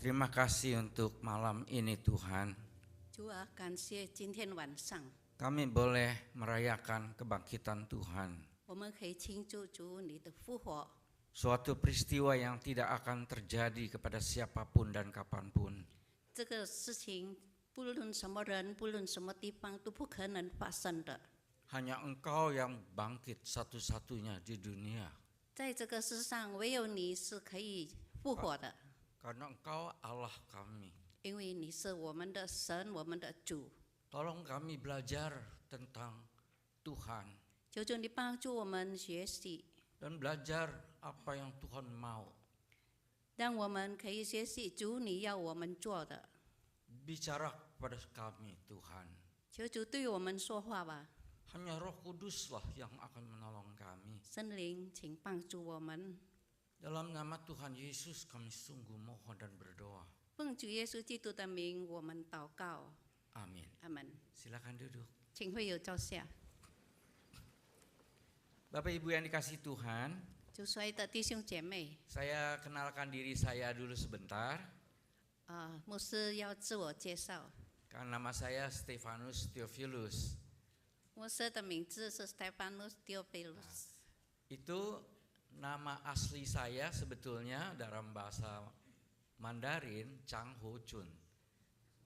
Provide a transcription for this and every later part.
Terima kasih untuk malam ini Tuhan. 主啊，感谢今天晚上 Kami boleh merayakan kebangkitan Tuhan. 我们可以庆祝主你的复活， Suatu peristiwa yang tidak akan terjadi kepada siapapun dan kapanpun. 这个事情不论什么人，不论什么地方都不可能发生的。 Hanya Engkau yang bangkit satu-satunya di dunia. 在这个世上，唯有你是可以复活的， Karena Engkau Allah kami. 因为你是我们的神，我们的主。 Tolong kami belajar tentang Tuhan 求求你帮助我们学习， dan belajar apa yang Tuhan mau. 让我们可以学习主你要我们做的。 Bicara kepada kami Tuhan. 求主对我们说话吧， Hanya Roh Kuduslah yang akan menolong kami. 圣灵，请帮助我们。 Dalam nama Tuhan Yesus kami sungguh mohon dan berdoa. 奉主耶稣基督的名，我们祷告， Amin. 阿门。 Silakan duduk. 请会友坐下。 Bapak Ibu yang dikasihi Tuhan, 主所爱的弟兄姐妹， saya kenalkan diri saya dulu sebentar. 牧师要自我介绍。 Karena nama saya Stefanus Theophilus. 牧师的名字是 Stephanus Theophilus， Itu nama asli saya sebetulnya dalam bahasa Mandarin Chang Ho Chun.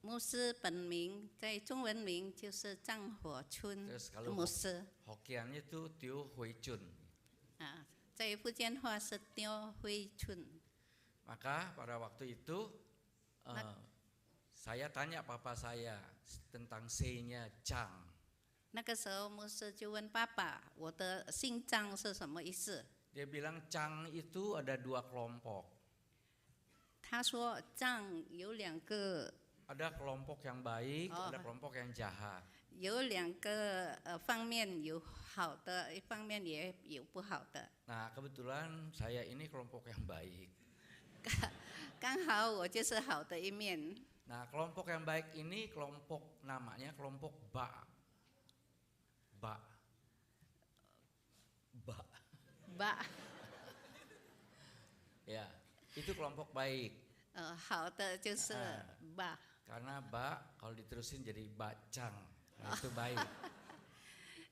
牧师本名在中文名就是张火春 Terus kalau 牧师 Hokiannya itu Teo Hui Chun. 在福建话是刁辉春。 Maka pada waktu itu saya tanya papa saya tentang C-nya Chang. 那个时候牧师就问爸爸：“我的姓张是什么意思 Dia bilang Chang itu ada dua kelompok. ？”他说：“张有两个， Ada kelompok yang baik, Oh. ada kelompok yang jahat. 有两个方面，有好的，一方面也有不好的。 Nah kebetulan saya ini kelompok yang baik. 刚好我就是好的一面。 Nah kelompok yang baik ini kelompok namanya kelompok Ba.吧， Ya, itu kelompok baik. 好的就是吧。 Karena Ba kalau diterusin jadi Bacang. Nah, itu baik.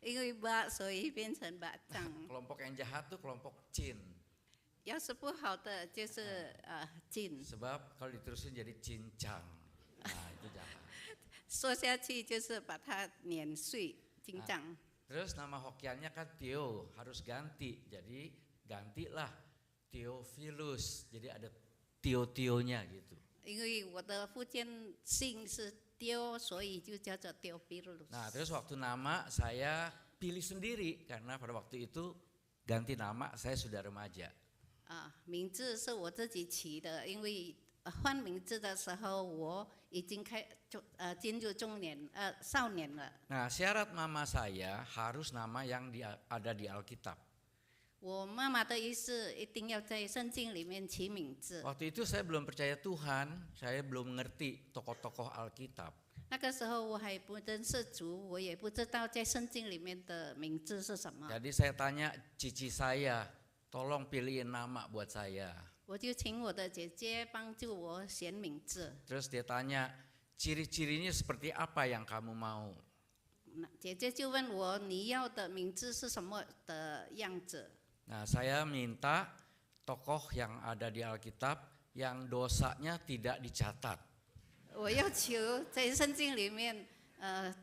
因为吧，所以变成吧张。 Kelompok yang jahat tuh kelompok Cin. 要是不好的就是进， Sebab kalau diterusin jadi Cincang. Nah itu jahat. 说下去就是把它碾碎，金章。 Terus nama Hokiannya kan Theo, harus ganti. Jadi gantilah Theophilus. Jadi ada Tio-tionya gitu. 因为我的福建姓是丢，所以就叫做丢比鲁。 Nah terus waktu nama saya pilih sendiri. Karena pada waktu itu ganti nama saya sudah remaja. 名字是我自己起的，因为换名字的时候我已经进入少年了。 Nah syarat mama saya harus nama yang ada di Alkitab. 我妈妈的意思一定要在圣经里面起名字。 Waktu itu saya belum percaya Tuhan, saya belum mengerti tokoh-tokoh Alkitab. 那个时候我还不认识主，我也不知道在圣经里面的名字是什么。 Jadi saya tanya cici saya, tolong pilihin nama buat saya. 我就请我的姐姐帮助我选名字。 Terus dia tanya, ciri-cirinya seperti apa yang kamu mau? 姐姐就问我你要的名字是什么的样子。 Nah saya minta tokoh yang ada di Alkitab yang dosanya tidak dicatat. 我要求在圣经里面，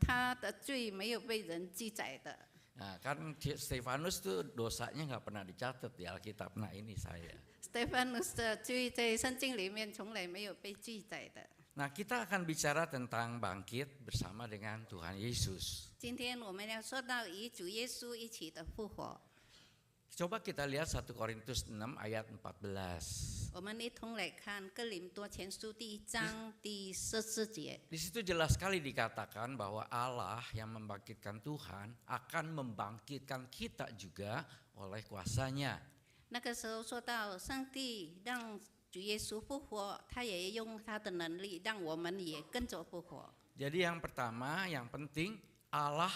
他的罪没有被人记载的。 Nah kan Stefanus tuh dosanya nggak pernah dicatat di Alkitab. Nah ini saya. Stephanus 的罪在圣经里面从来没有被记载的。 Nah kita akan bicara tentang bangkit bersama dengan Tuhan Yesus. 今天我们要说到与主耶稣一起的复活。 Coba kita lihat 1 Korintus 6 ayat 14. 我们一同来看哥林多前书第1章第14节。 Di situ jelas sekali dikatakan bahwa Allah yang membangkitkan Tuhan akan membangkitkan kita juga oleh kuasanya. 那个时候说到上帝让主耶稣复活，他也用他的能力让我们也跟着复活。 Jadi yang pertama, yang penting Allah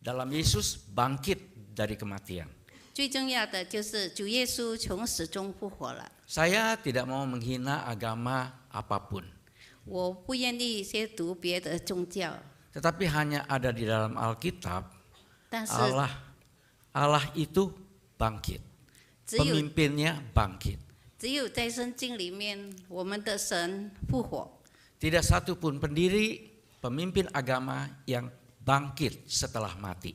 dalam Yesus bangkit dari kematian. 最重要的就是主耶稣从死中复活了。Saya tidak mau menghina agama apapun, 我不愿意亵渎别的宗教， tetapi hanya ada di dalam Alkitab, 但是 Allah itu bangkit, 只有 pemimpinnya bangkit. 只有在圣经里面，我们的神复活， Tidak satu pun pendiri pemimpin agama yang bangkit setelah mati.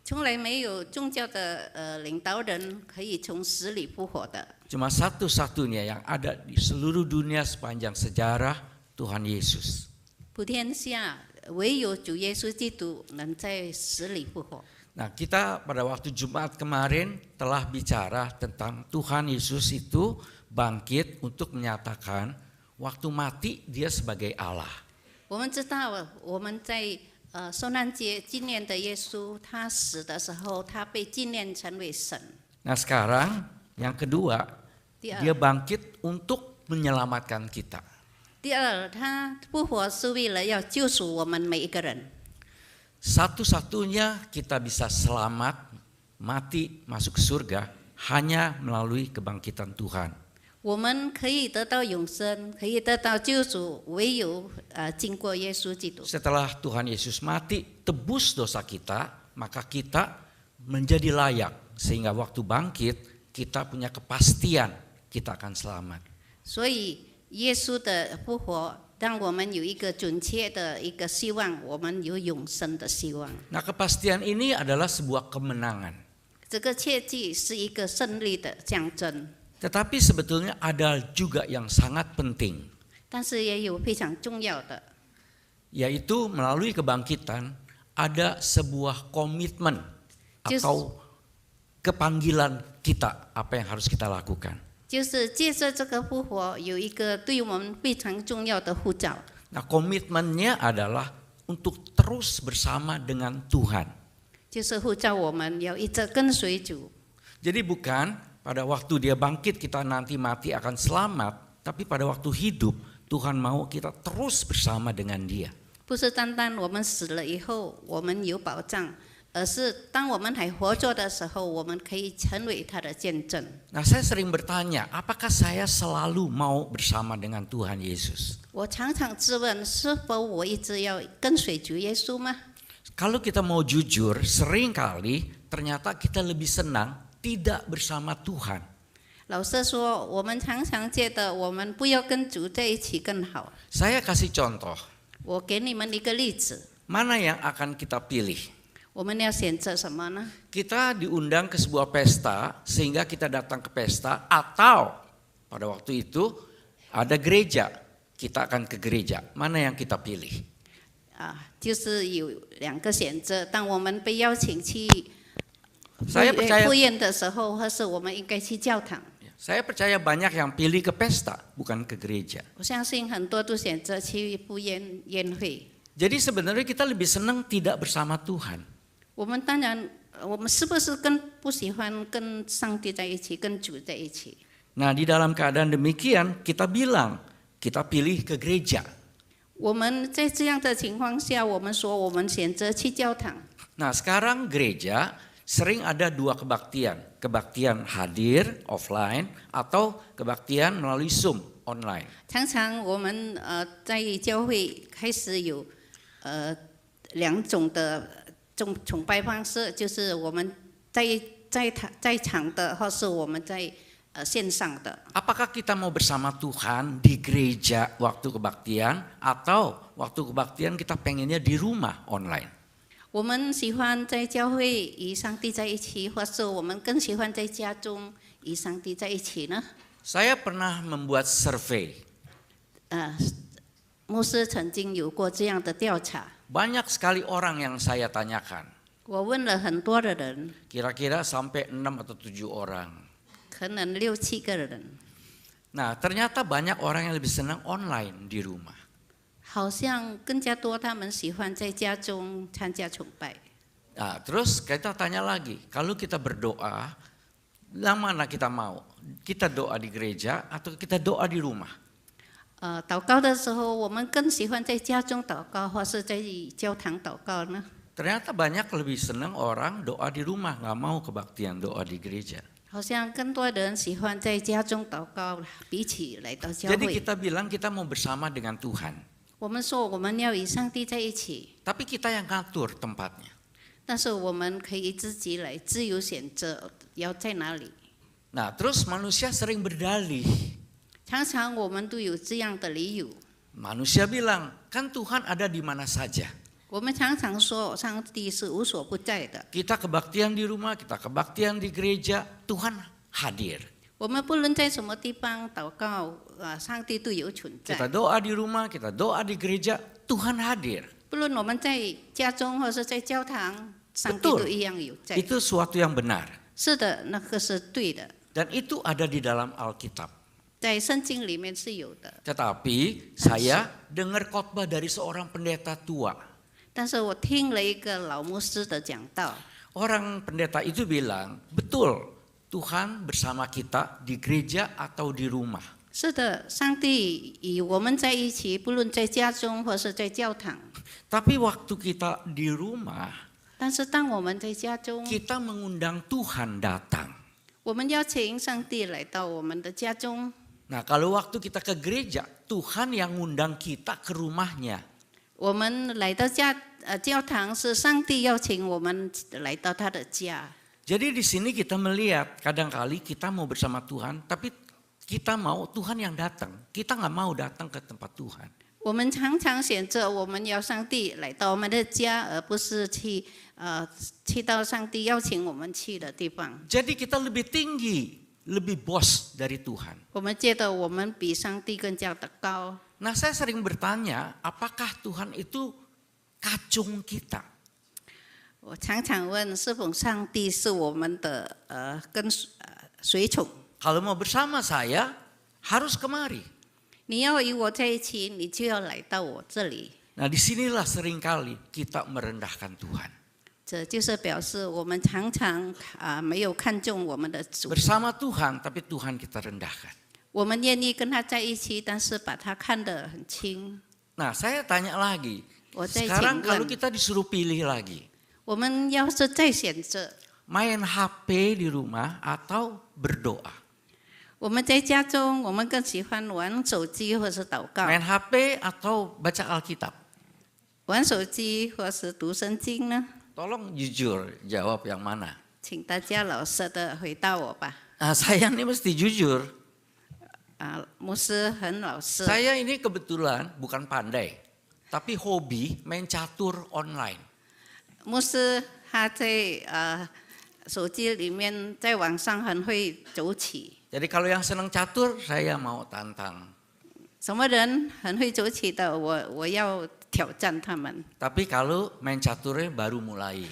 从来没有宗教的领导人可以从死里复活的。 Cuma satu-satunya yang ada di seluruh dunia sepanjang sejarah, Tuhan Yesus. 普天下唯有主耶稣基督能在死里复活。 Nah, kita pada waktu Jumat kemarin telah bicara tentang Tuhan Yesus itu bangkit untuk menyatakan waktu mati dia sebagai Allah. 我们知道，我们在受难节纪念的耶稣，他死的时候，他被纪念成为神。 Nah, sekarang yang kedua, 第二， dia bangkit untuk menyelamatkan kita. 第二，他复活是为了要救赎我们每一个人。 Satu-satunya kita bisa selamat, mati, masuk ke surga hanya melalui kebangkitan Tuhan. 我们可以得到永生，可以得到救赎，唯有经过耶稣基督。 Setelah Tuhan Yesus mati, tebus dosa kita, maka kita menjadi layak. Sehingga waktu bangkit, kita punya kepastian kita akan selamat. 所以耶稣的复活，让我们有一个准确的一个希望，我们有永生的希望。 Nah, kepastian ini adalah sebuah kemenangan. 这个切记是一个胜利的象征， Tetapi sebetulnya ada juga yang sangat penting, 但是也有非常重要的， yaitu melalui kebangkitan ada sebuah komitmen atau kepanggilan kita apa yang harus kita lakukan. 就是借着这个复活，有一个对我们非常重要的呼召。 Nah, komitmennya adalah untuk terus bersama dengan Tuhan. 就是呼召我们要一直跟随主， Jadi bukan pada waktu dia bangkit kita nanti mati akan selamat, tapi pada waktu hidup Tuhan mau kita terus bersama dengan dia. 不是单单我们死了以后我们有保障，而是当我们还活着的时候，我们可以成为他的见证。 Nah, saya sering bertanya, apakah saya selalu mau bersama dengan Tuhan Yesus? 我常常自问，是否我一直要跟随主耶稣吗？ Kalau kita mau jujur, seringkali ternyata kita lebih senang tidak bersama Tuhan. 老实说，我们常常觉得我们不要跟主在一起更好。 Saya kasih contoh, 我给你们一个例子， mana yang akan kita pilih? 我们要选择什么呢？ Kita diundang ke sebuah pesta sehingga kita datang ke pesta, atau pada waktu itu ada gereja, kita akan ke gereja. Mana yang kita pilih? 就是有两个选择。当我们被邀请去 Saya percaya, 赴宴的时候，或是我们应该去教堂。 saya percaya banyak yang pilih ke pesta, bukan ke gereja. 我相信很多都选择去赴宴会。 Jadi sebenarnya kita lebih senang tidak bersama Tuhan. 我们当然，我们是不是不喜欢跟上帝在一起，跟主在一起？ Nah, di dalam keadaan demikian kita bilang kita pilih ke gereja. 我们在这样的情况下，我们说我们选择去教堂。 Nah, sekarang gereja sering ada dua kebaktian. Kebaktian hadir offline atau kebaktian melalui Zoom online. 常常我们在教会开始有两种的崇拜方式，就是我们在场的，或是我们在线上的。 Apakah kita mau bersama Tuhan di gereja waktu kebaktian atau waktu kebaktian kita pengennya di rumah online? 我们喜欢在教会与上帝在一起，或是我们更喜欢在家中与上帝在一起呢？ Saya pernah membuat survei. 牧师曾经有过这样的调查， Banyak sekali orang yang saya tanyakan. 我问了很多的人， Kira-kira sampai 6 atau 7 orang. 可能6、7个人， Nah, ternyata banyak orang yang lebih senang online di rumah. 好像更加多他们喜欢在家中参加崇拜。 Nah, terus kita tanya lagi, kalau kita berdoa, yang mana kita mau? Kita doa di gereja atau kita doa di rumah? 祷告的时候，我们更喜欢在家中祷告，或是在教堂祷告呢？ Ternyata banyak lebih senang orang doa di rumah, nggak mau kebaktian doa di gereja. 好像更多人喜欢在家中祷告，比起来到教 Jadi 会。 kita bilang kita mau bersama dengan Tuhan. 我们说我们要与上帝在一起， Tapi kita yang ngatur tempatnya. 但是我们可以自己来自由选择要在哪里。 Nah, terus manusia sering berdalih. 常常我们都有这样的理由， Manusia bilang, kan Tuhan ada di mana saja. 我们常常说上帝是无所不在的， Kita kebaktian di rumah, kita kebaktian di gereja, Tuhan hadir. 我们不论在什么地方祷告，上帝都有存 Kita 在。 doa di rumah, kita doa di gereja, Tuhan hadir. 不论我们在家中或是在教堂，上帝 Betul. 都一样有在。 Itu suatu yang benar. 是的，那个是对的， Dan itu ada di dalam Alkitab. 在圣经里面是有的。 Tetapi saya dengar khotbah dari seorang pendeta tua. 但是我听了一个老牧师的讲道， Orang pendeta itu bilang, betul Tuhan bersama kita di gereja atau di rumah. 是的，上帝与我们在一起，不论在家中或是在教堂。 Tapi waktu kita di rumah, 但是当我们在家中， kita mengundang Tuhan datang. 我们邀请上帝来到我们的家中。 Nah, kalau waktu kita ke gereja, Tuhan yang ngundang kita ke rumahnya. 我们来到教堂，是上帝邀请我们来到他的家。 Jadi di sini kita melihat kadang-kali kita mau bersama Tuhan, tapi kita mau Tuhan yang datang. Kita nggak mau datang ke tempat Tuhan. 我们常常选择我们要上帝来到我们的家，而不是去到上帝邀请我们去的地方。 Jadi kita lebih tinggi, lebih bos dari Tuhan. 我们觉得我们比上帝更加的高。 Nah, saya sering bertanya, apakah Tuhan itu kacung kita? 我常常问，是否上帝是我们的随从？ Kalau mau bersama saya, harus kemari. 你要与我在一起，你就要来到我这里。 Nah, disinilah seringkali kita merendahkan Tuhan. 这就是表示我们常常没有看重我们的主。 Bersama Tuhan, tapi Tuhan kita rendahkan. 我们愿意跟他在一起，但是把他看得很轻。 Nah, saya tanya lagi. 我再 Sekarang 请 kalau 问， kita disuruh pilih lagi, 我们要是再选择， main HP di rumah atau berdoa? 我们在家中，我们更喜欢玩手机或是祷告， Main HP atau baca Alkitab? 玩手机或是读圣经呢？ Tolong jujur jawab yang mana. 请大家老实的回答我吧。 Nah, saya ini mesti jujur. 牧师很老实。 Saya ini kebetulan bukan pandai, tapi hobi main catur online. 牧师他在手机里面，在网上很会走起。 Jadi kalau yang senang catur, saya mau tantang. 什么人很会走起的，我要挑战他们。 Tapi kalau main caturnya baru mulai.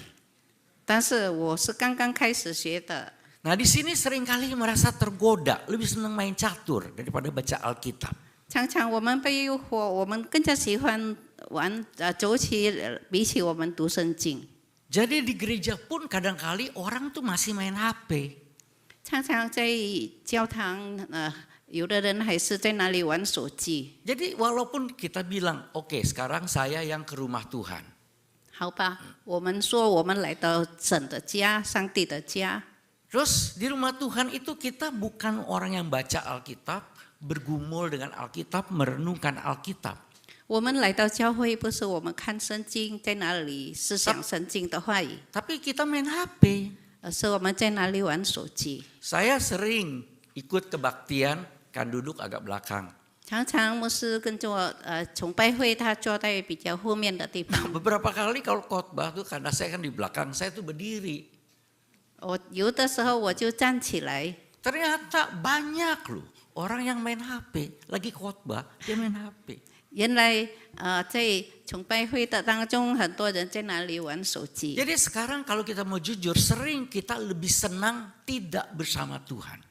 但是我是刚刚开始学的。 Nah, di sini seringkali merasa tergoda, lebih senang main catur daripada baca Alkitab. 常常我们被诱惑，我们更加喜欢玩走起，比起我们读圣经。 Jadi di gereja pun kadang-kali orang tuh masih main HP. 常常在教堂，有的人还是在那里玩手机。 Jadi walaupun kita bilang, oke, sekarang saya yang ke rumah Tuhan. 好吧，我们说我们来到神的家，上帝的家。 Terus di rumah Tuhan itu kita bukan orang yang baca Alkitab, bergumul dengan Alkitab, merenungkan Alkitab. 我们来到教会，不是我们看圣经，在那里思想圣经的话语， Tapi kita main HP. 而是我们在那里玩手机。 Saya sering ikut kebaktian, kan duduk agak belakang. 常常牧师跟着崇拜会，他坐在比较后面的地方。 Beberapa kali kalau khotbah tuh karena saya kan di belakang, saya tuh berdiri. 我有的时候我就站起来， Ternyata banyak loh orang yang main HP, lagi khotbah dia main HP. 原来在崇拜会的当中，很多人在那里玩手机。 Jadi sekarang kalau kita mau jujur, sering kita lebih senang tidak bersama Tuhan.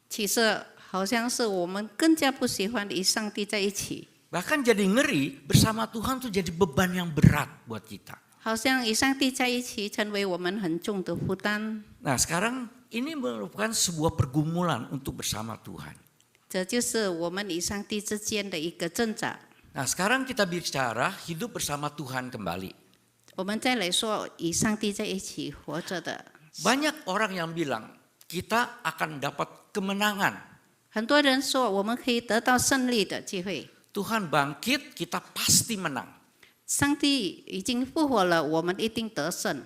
其实好像是我们更加不喜欢与上帝在一起， Bahkan jadi ngeri, bersama Tuhan tuh jadi beban yang berat buat kita. 好像与上帝在一起成为我们很重的负担。 Nah, sekarang ini merupakan sebuah pergumulan untuk bersama Tuhan. 这就是我们与上帝之间的一个挣扎。 Nah, sekarang kita bicara hidup bersama Tuhan kembali. 我们再来说与上帝在一起活着的。 Banyak orang yang bilang, kita akan dapat kemenangan. 很多人说我们可以得到胜利的机会， Tuhan bangkit, kita pasti menang. 上帝已经复活了，我们一定得胜。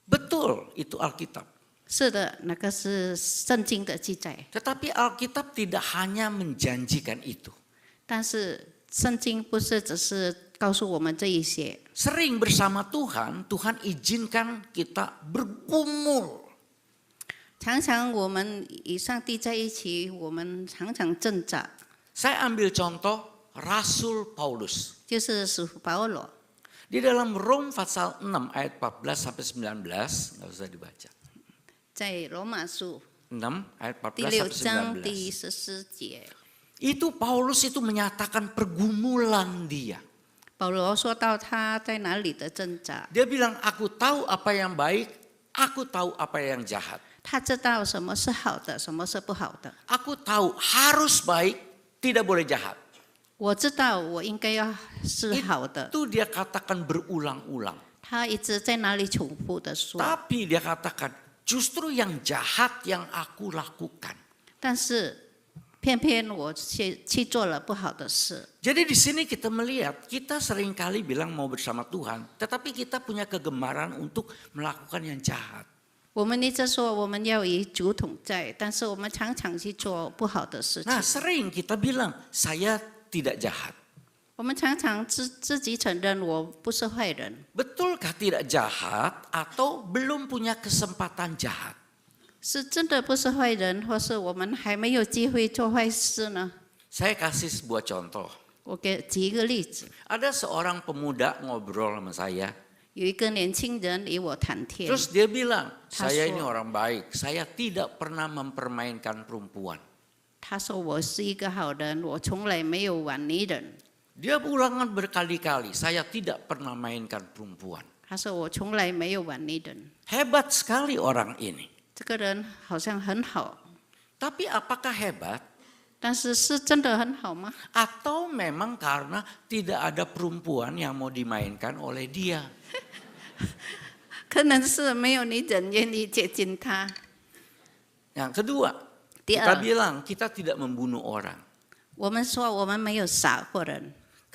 Betul, itu Alkitab. 是的，那个是圣经的记载， Tetapi Alkitab tidak hanya menjanjikan itu. 但是圣经不是只是告诉我们这一些。 Sering bersama Tuhan, Tuhan izinkan kita bergumul. 常常我们与上帝在一起，我们常常挣扎， Saya ambil contoh Rasul Paulus. 就是使徒保罗。 Di dalam Rom pasal 6 ayat 14 sampai 19, nggak usah dibaca. 在罗马书 6 ayat 第 14 6 sampai 章 19. 第14节， Itu Paulus itu menyatakan pergumulan dia. 保罗说到他在哪里的挣扎， Dia bilang, aku tahu apa yang baik, aku tahu apa yang jahat. 他知道什么是好的，什么是不好的。 Aku tahu harus baik, tidak boleh jahat. 我知道我应该要是好的， Itu dia katakan berulang-ulang. 他一直在那里重复的说。 Tapi dia katakan, justru yang jahat yang aku lakukan. 但是偏偏我去做了不好的事。 Jadi di sini kita melihat, kita seringkali bilang mau bersama Tuhan, tetapi kita punya kegemaran untuk melakukan yang jahat. 我们一直说我们要与主同在，但是我们常常去做不好的事情。 Nah, sering kita bilang, saya tidak jahat. 我们常常自己承认我不是坏人， Betulkah tidak jahat atau belum punya kesempatan jahat? 是真的不是坏人，或是我们还没有机会做坏事呢？ Saya kasih sebuah contoh. 我举一个例子， Ada seorang pemuda ngobrol sama saya. 有一个年轻人与我谈天， Terus dia bilang, saya ini Haswa. orang baik, saya tidak pernah mempermainkan perempuan. 他说我是一个好人，我从来没有玩女人。 Dia ulangan berkali-kali, saya tidak pernah mainkan perempuan. 他说我从来没有玩女人。 Hebat sekali orang ini. 这个人好像很好， Tapi apakah hebat? 但是是真的很好吗？ Atau memang karena tidak ada perempuan yang mau dimainkan oleh dia? 可能是没有女人愿意接近他。 Yang kedua, Dia. kita bilang kita tidak membunuh orang. 我们说我们没有杀过人，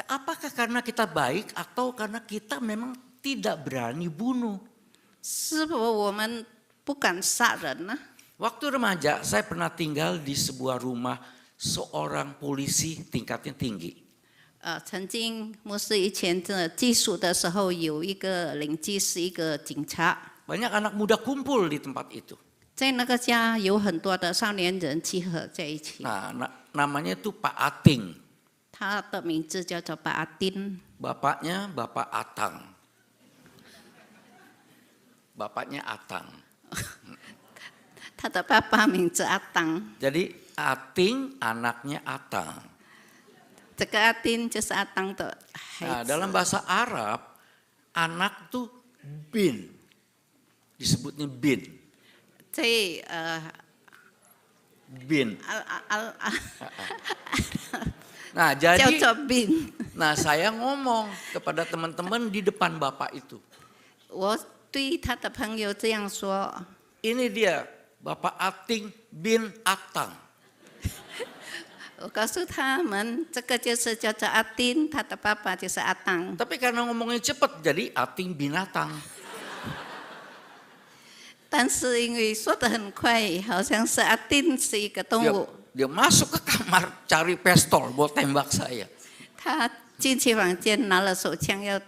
Apakah karena kita baik atau karena kita memang tidak berani bunuh? 是否我们不敢杀人呢？ Waktu remaja, saya pernah tinggal di sebuah rumah seorang polisi tingkatnya tinggi. 曾经牧师以前的寄宿的时候，有一个邻居是一个警察， Banyak anak muda kumpul di tempat itu. 在那个家有很多的少年人集合在一起。 Nah, namanya itu Pak Ating. 他的名字叫做巴阿丁， Bapaknya Bapak Atang. Bapaknya Atang. 他的爸爸名字阿当， Jadi Ating anaknya Atang. 这个阿丁就是阿当的孩 Nah, 子。 dalam bahasa Arab, anak tuh bin. Disebutnya bin. 在Bin. 阿 Nah, 叫 jadi 做bin。 nah saya ngomong kepada teman-teman di depan Bapak itu. 我对他的朋友这样说： Ini dia Bapak Ating bin Atang. 我告诉他们，这个就是叫做阿丁，他的爸爸就是阿当。 Tapi karena ngomongnya cepat jadi Ating binatang. 但是因为说得很快，好像是阿丁是一个动 Dia, 物， dia masuk ke kamar cari pistol buat tembak saya. 他进去房间拿了手枪要 Nah,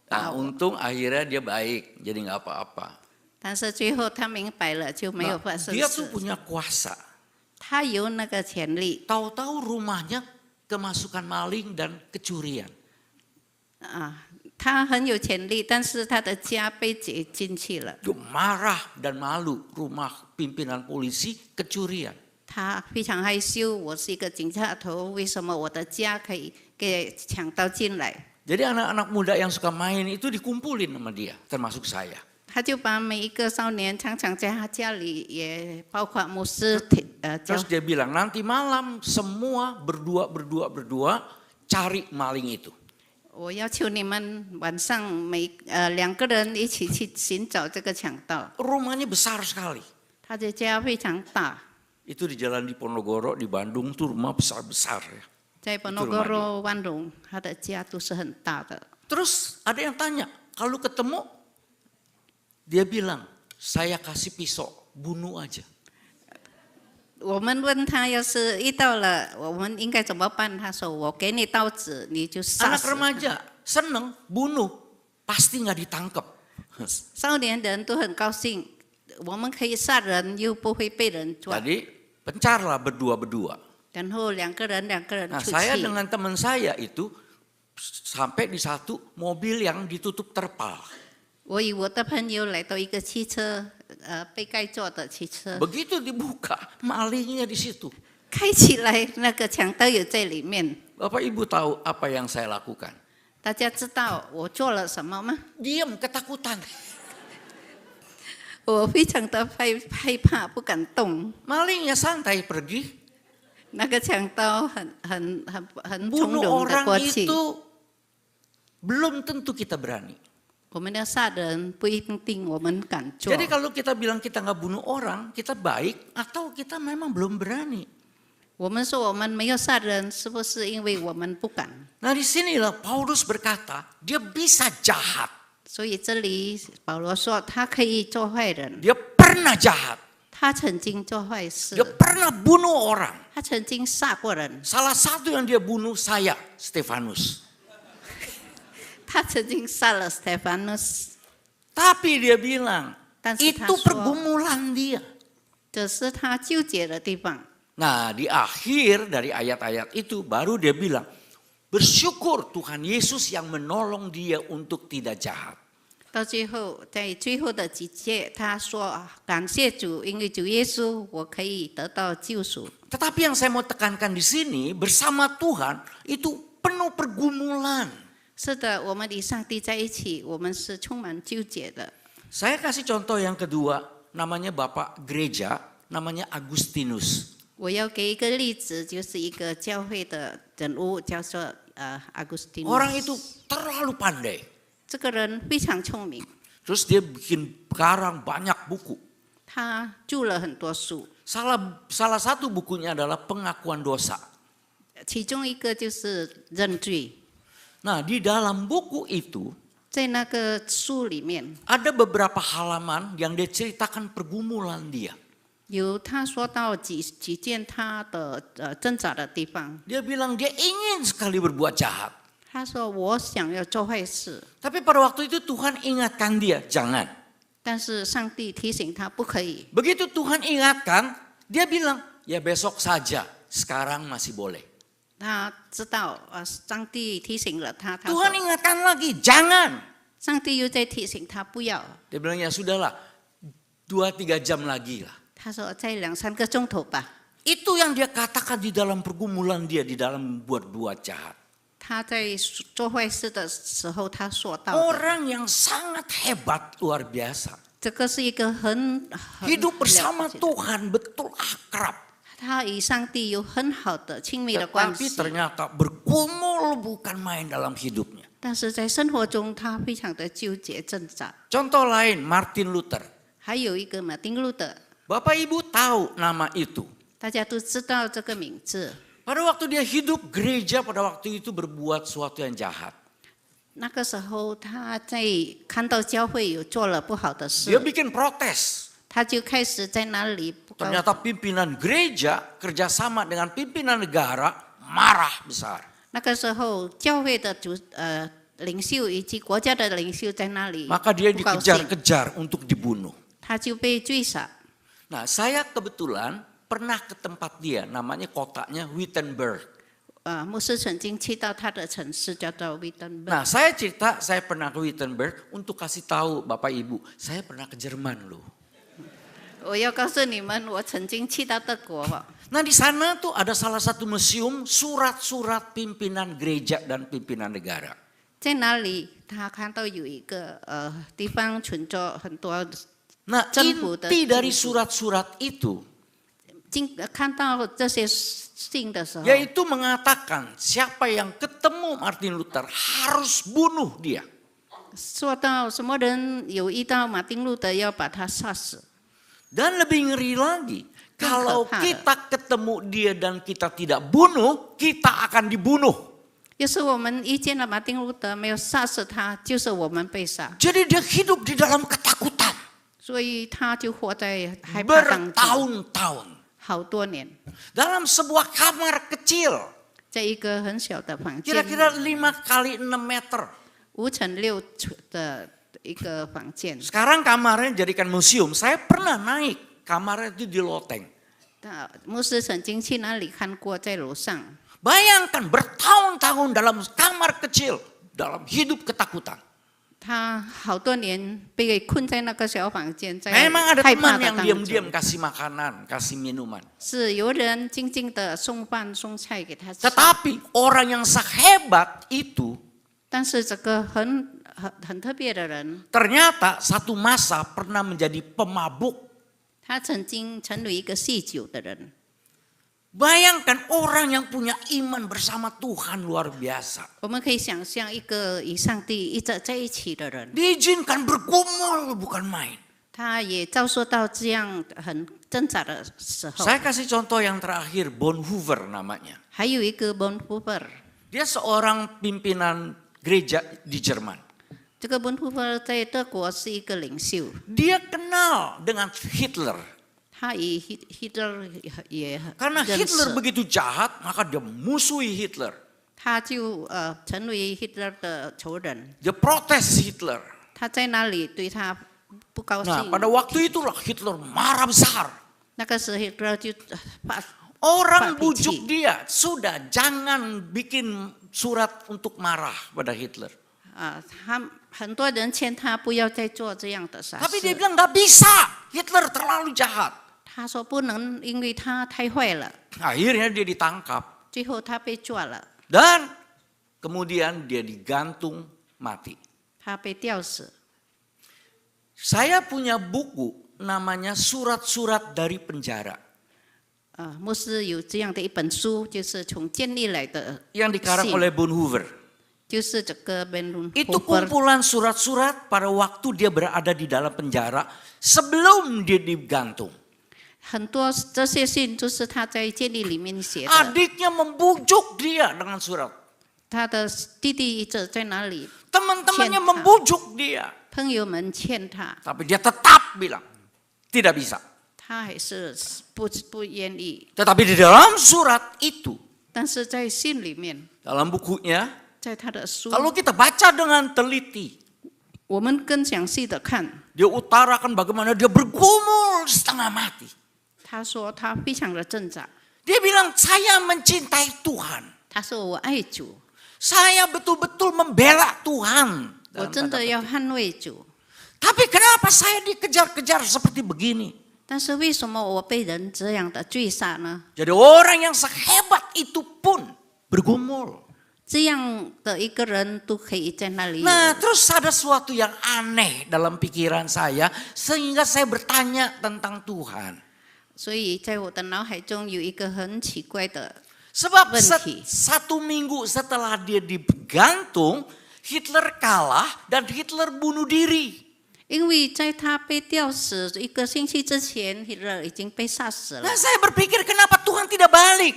打我， untung akhirnya dia baik, jadi nggak apa-apa. 但是最后他明白了，就没有 Nah, 发生 dia tuh 事。 punya kuasa. 他有那个权利 Tahu-tahu rumahnya kemasukan maling dan kecurian. 啊，他很有权利，但是他的家被劫进去了， Dia marah dan malu, rumah pimpinan polisi kecurian. 他非常害羞。我是一个警察头，为什么我的家可以给抢盗进来？ Jadi anak-anak muda yang suka main itu dikumpulin sama dia, termasuk saya. 他就把每一个少年常常在他家里，也包括牧师教 Terus dia bilang, nanti malam semua berdua cari maling itu. 我要求你们晚上2个人一起去寻找这个强盗。 Rumahnya besar sekali. 他的家非常大， Itu di Jalan Diponegoro di Bandung tuh rumah besar-besar ya. 在 Ponorogo 万隆，他的家都是很大的。 Terus ada yang tanya, kalau ketemu dia bilang, saya kasih pisau, bunuh aja. 我们问他，要是遇到了，我们应该怎么办？他说：“我给你刀子，你就杀 Anak 死。” remaja seneng bunuh, pasti nggak ditangkap. 少年人都很高兴，我们可以杀人，又不会被人抓。 Jadi pencarlah berdua-berdua. 然后两个人 Nah 出 saya 去。 dengan teman saya itu sampai di satu mobil yang ditutup terpal. 我与我的朋友来到一个汽车，被盖座的汽车， Begitu dibuka, malingnya di situ. 开起来，那个强盗有在里面。 Bapak Ibu tahu apa yang saya lakukan? 大家知道我做了什么吗？ Diam, ketakutan. 我非常的害怕，不敢动。 Malingnya santai pergi. 那个强盗很从 Bunuh 容的 orang 过去。 itu belum tentu kita berani. 我们要杀人不一定我们敢做。 Jadi kalau kita bilang kita nggak bunuh orang, kita baik atau kita memang belum berani. 我们说我们没有杀人，是不是因为我们不敢？ Nah disinilah Paulus berkata, dia bisa jahat. 所以这里保罗说他可以做坏人， Dia pernah jahat. 他曾经做坏 Dia 事， pernah bunuh orang. 他曾经杀过人， Salah satu yang dia bunuh saya, Stefanus. 他曾经杀了 Stefanus， Tapi dia bilang, 但是他 itu 说 pergumulan dia. 这是他纠结的地方。 Nah di akhir dari ayat-ayat itu baru dia bilang, bersyukur Tuhan Yesus yang menolong dia untuk tidak jahat. 到最后，在最后的几节，他说：“感谢主，因为主耶稣，我可以得到救赎。” Tetapi yang saya mau tekankan di sini, bersama Tuhan itu penuh pergumulan. 是的，我们与上帝在一起，我们是充满纠结的。 Saya kasih contoh yang kedua, namanya Bapak Gereja, namanya Agustinus. 我要给一个例子，就是一个教会的人物，叫做Agustinus。 Orang itu terlalu pandai. 这个人非常聪明， Terus dia bikin karang banyak buku. 他著了很多书， Salah satu bukunya adalah pengakuan dosa. 其中一个就是认罪。 Nah di dalam buku itu 在那个书里面， ada beberapa halaman yang dia ceritakan pergumulan dia. 有他说到几件他的挣扎的地方。 Dia bilang dia ingin sekali berbuat jahat. 他说：“我想要做坏事， Tapi pada waktu itu Tuhan ingatkan dia, jangan. 但是上帝提醒他不可以。 Begitu Tuhan ingatkan, dia bilang, ya besok saja, sekarang masih boleh. 他知道上帝提醒了他，他说 Tuhan ingatkan lagi, jangan. 上帝又在提醒他不要。 Dia bilang, ya sudahlah, 2-3 jam lagi lah. 他说：“再2-3个钟头吧。” Itu yang dia katakan di dalam pergumulan dia, di dalam buat-buat jahat. 他在做坏事的时候，他说到的 Orang yang sangat hebat, luar biasa. 这个是一个很 Hidup bersama 了解的 Tuhan betul akrab. 他与上帝有很好的亲密的关 Tetapi 系， ternyata bergumul bukan main dalam hidupnya. 但是在生活中他非常的纠结挣扎。 Contoh lain, Martin Luther. 还有一个马丁路德， Bapak Ibu tahu nama itu. 大家都知道这个名字。 Pada waktu dia hidup, gereja pada waktu itu berbuat sesuatu yang jahat. 那个时候他在看到教会有做了不好的 Dia 事， bikin protes. 他就开始在那里不高 Ternyata pimpinan gereja kerjasama dengan pimpinan negara marah besar. 那个时候教会的领袖以及国家的领袖在那里 Maka dia 不高兴， dikejar-kejar untuk dibunuh. 他就被追杀。 Nah, saya kebetulan pernah ke tempat dia, namanya kotanya Wittenberg. 牧师曾经去到他的城市叫做 Wittenberg。 Nah, saya cerita saya pernah ke Wittenberg untuk kasih tahu Bapak Ibu, saya pernah ke Jerman loh. 我要告诉你们，我曾经去到德国， Nah, di sana tuh ada salah satu museum surat-surat pimpinan gereja dan pimpinan negara. 在哪里他看到有一个地方存着很多 Nah, 政府的 inti dari 记录。 surat-surat itu 看到这些信的时候， yaitu mengatakan siapa yang ketemu Martin Luther harus bunuh dia. 说到什么人有遇到马丁路德要把他杀死。Dan lebih ngeri lagi, kalau kepala. kita ketemu dia dan kita tidak bunuh, kita akan dibunuh. 要是我们遇见了马丁路德，没有杀死他，就是我们被杀， Jadi dia hidup di dalam ketakutan 所以他就活在害怕当中 bertahun-tahun. 好多年， Dalam sebuah kamar kecil, 在一个很小的房间， kira-kira 5 kali 6 meter. 5x6的一个房间。 Sekarang kamarnya dijadikan museum. Saya pernah naik, kamarnya itu di loteng. 牧师曾经去那里看过，在楼上。 Bayangkan bertahun-tahun dalam kamar kecil, dalam hidup ketakutan. 他好多年被困在那个小房间，在 Memang ada 害 teman 怕的 yang 当 diam-diam 中。 kasih makanan, kasih minuman. 是有人静静的送饭送菜给他吃， Tetapi orang yang sehebat itu 但是这个很特别的人， ternyata satu masa pernah menjadi pemabuk. 他曾经成为一个酗酒的人。 Bayangkan orang yang punya iman bersama Tuhan luar biasa. 我们可以想象一个与上帝一直在一起的人， Diizinkan bergumul bukan main. 他也遭受到这样很挣扎的时候。 Saya kasih contoh yang terakhir, Bonhoeffer namanya. 还有一个 Bonhoeffer， Dia seorang pimpinan gereja di Jerman. 这个 Bonhoeffer 在德国是一个领袖， Dia kenal dengan Hitler. 他与 Hitler 也 Karena 认 Hitler 识， begitu jahat, maka dia musuhi Hitler. 他就成为 Hitler 的仇人。 Dia protes Hitler. 他在那里对他不高 Nah, 兴。 pada waktu itulah Hitler marah besar. 那个时候 Hitler 就发 Orang Pak bujuk Pici. dia, sudah jangan bikin surat untuk marah pada Hitler. 他很多人劝他不要再做这样的傻 Tapi dia 事。 bilang nggak bisa, Hitler terlalu jahat. 他说不能，因为他太坏了。 Akhirnya dia ditangkap 最后他被抓了， dan kemudian dia digantung mati. 他被吊死。 Saya punya buku namanya Surat-surat dari Penjara 牧师有这样的一本书，就是从监狱来的， yang dikarang Sim. oleh Bonhoeffer. 就是这个 Itu Bonhoeffer。 kumpulan surat-surat pada waktu dia berada di dalam penjara sebelum dia digantung. 很多这些信都是他在监狱里面写的。 Adiknya membujuk dia dengan surat. 他的弟弟一直在那里， Teman-temannya Cinta. membujuk dia. 朋友们劝他， Tapi dia tetap bilang, tidak bisa. 他还是不愿意。 Tetapi di dalam surat itu, 但是在信里面， dalam bukunya, 在他的书， kalau kita baca dengan teliti, 我们更详细的看。 dia utarakan bagaimana dia bergumul setengah mati. 他说他非常的挣扎， Dia bilang, saya mencintai Tuhan. 他说我爱主， Saya betul-betul membela Tuhan. 我真的要捍卫主。 Tapi kenapa saya dikejar-kejar seperti begini? 但是为什么我被人这样的追杀呢？ Jadi orang yang sehebat itu pun bergumul. 这样的一个人都可以在那里有。 Nah, terus ada sesuatu yang aneh dalam pikiran saya sehingga saya bertanya tentang Tuhan. 所以在我的脑海中有一个很奇怪的， Sebab Berhenti. 1 minggu setelah dia digantung, Hitler kalah dan Hitler bunuh diri. 因为在他被吊死1个星期之前，Hitler 已经被杀死了 Nah,。saya berpikir kenapa Tuhan tidak balik?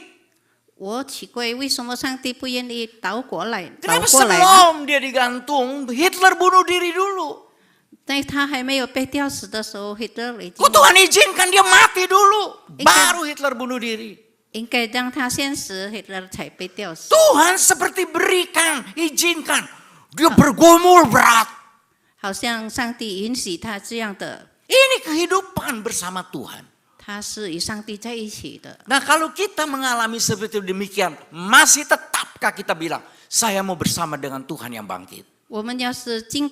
我奇怪为什么上帝不愿意倒过来 Kenapa 呢？ sebelum dia digantung, Hitler bunuh diri dulu? 在他还没有被吊死的时候，Hitler 已经 Kok Tuhan izinkan dia mati dulu, Ikan. baru Hitler bunuh diri? 应该让他先死，Hitler 才被吊死。 Tuhan seperti berikan, izinkan. Dia bergumul berat. 好像上帝允许他这样的， Ini kehidupan bersama Tuhan. 他是与上帝在一起的。 Nah, kalau kita mengalami seperti demikian, masih tetapkah kita bilang, saya mau bersama dengan Tuhan yang bangkit? 我们要是经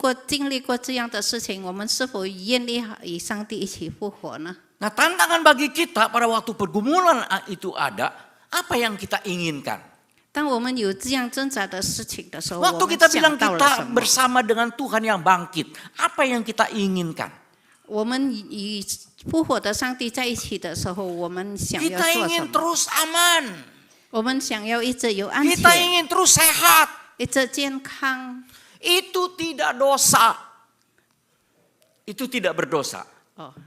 历过这样的事情，我们是否愿意与上帝一起复活呢？ Nah, tantangan bagi kita pada waktu pergumulan itu ada, apa yang kita inginkan? 当我们有这样挣扎的事情的时候， Waktu 我们 kita bilang 想到了 kita 什么？ bersama dengan Tuhan yang bangkit, apa yang kita inginkan? 我们与复活的上帝在一起的时候，我们想要 Kita 做什 ingin 么？ terus aman. 我们想要一直有安 Kita 全， ingin terus sehat. 一直健康。 Itu tidak dosa. Itu tidak berdosa.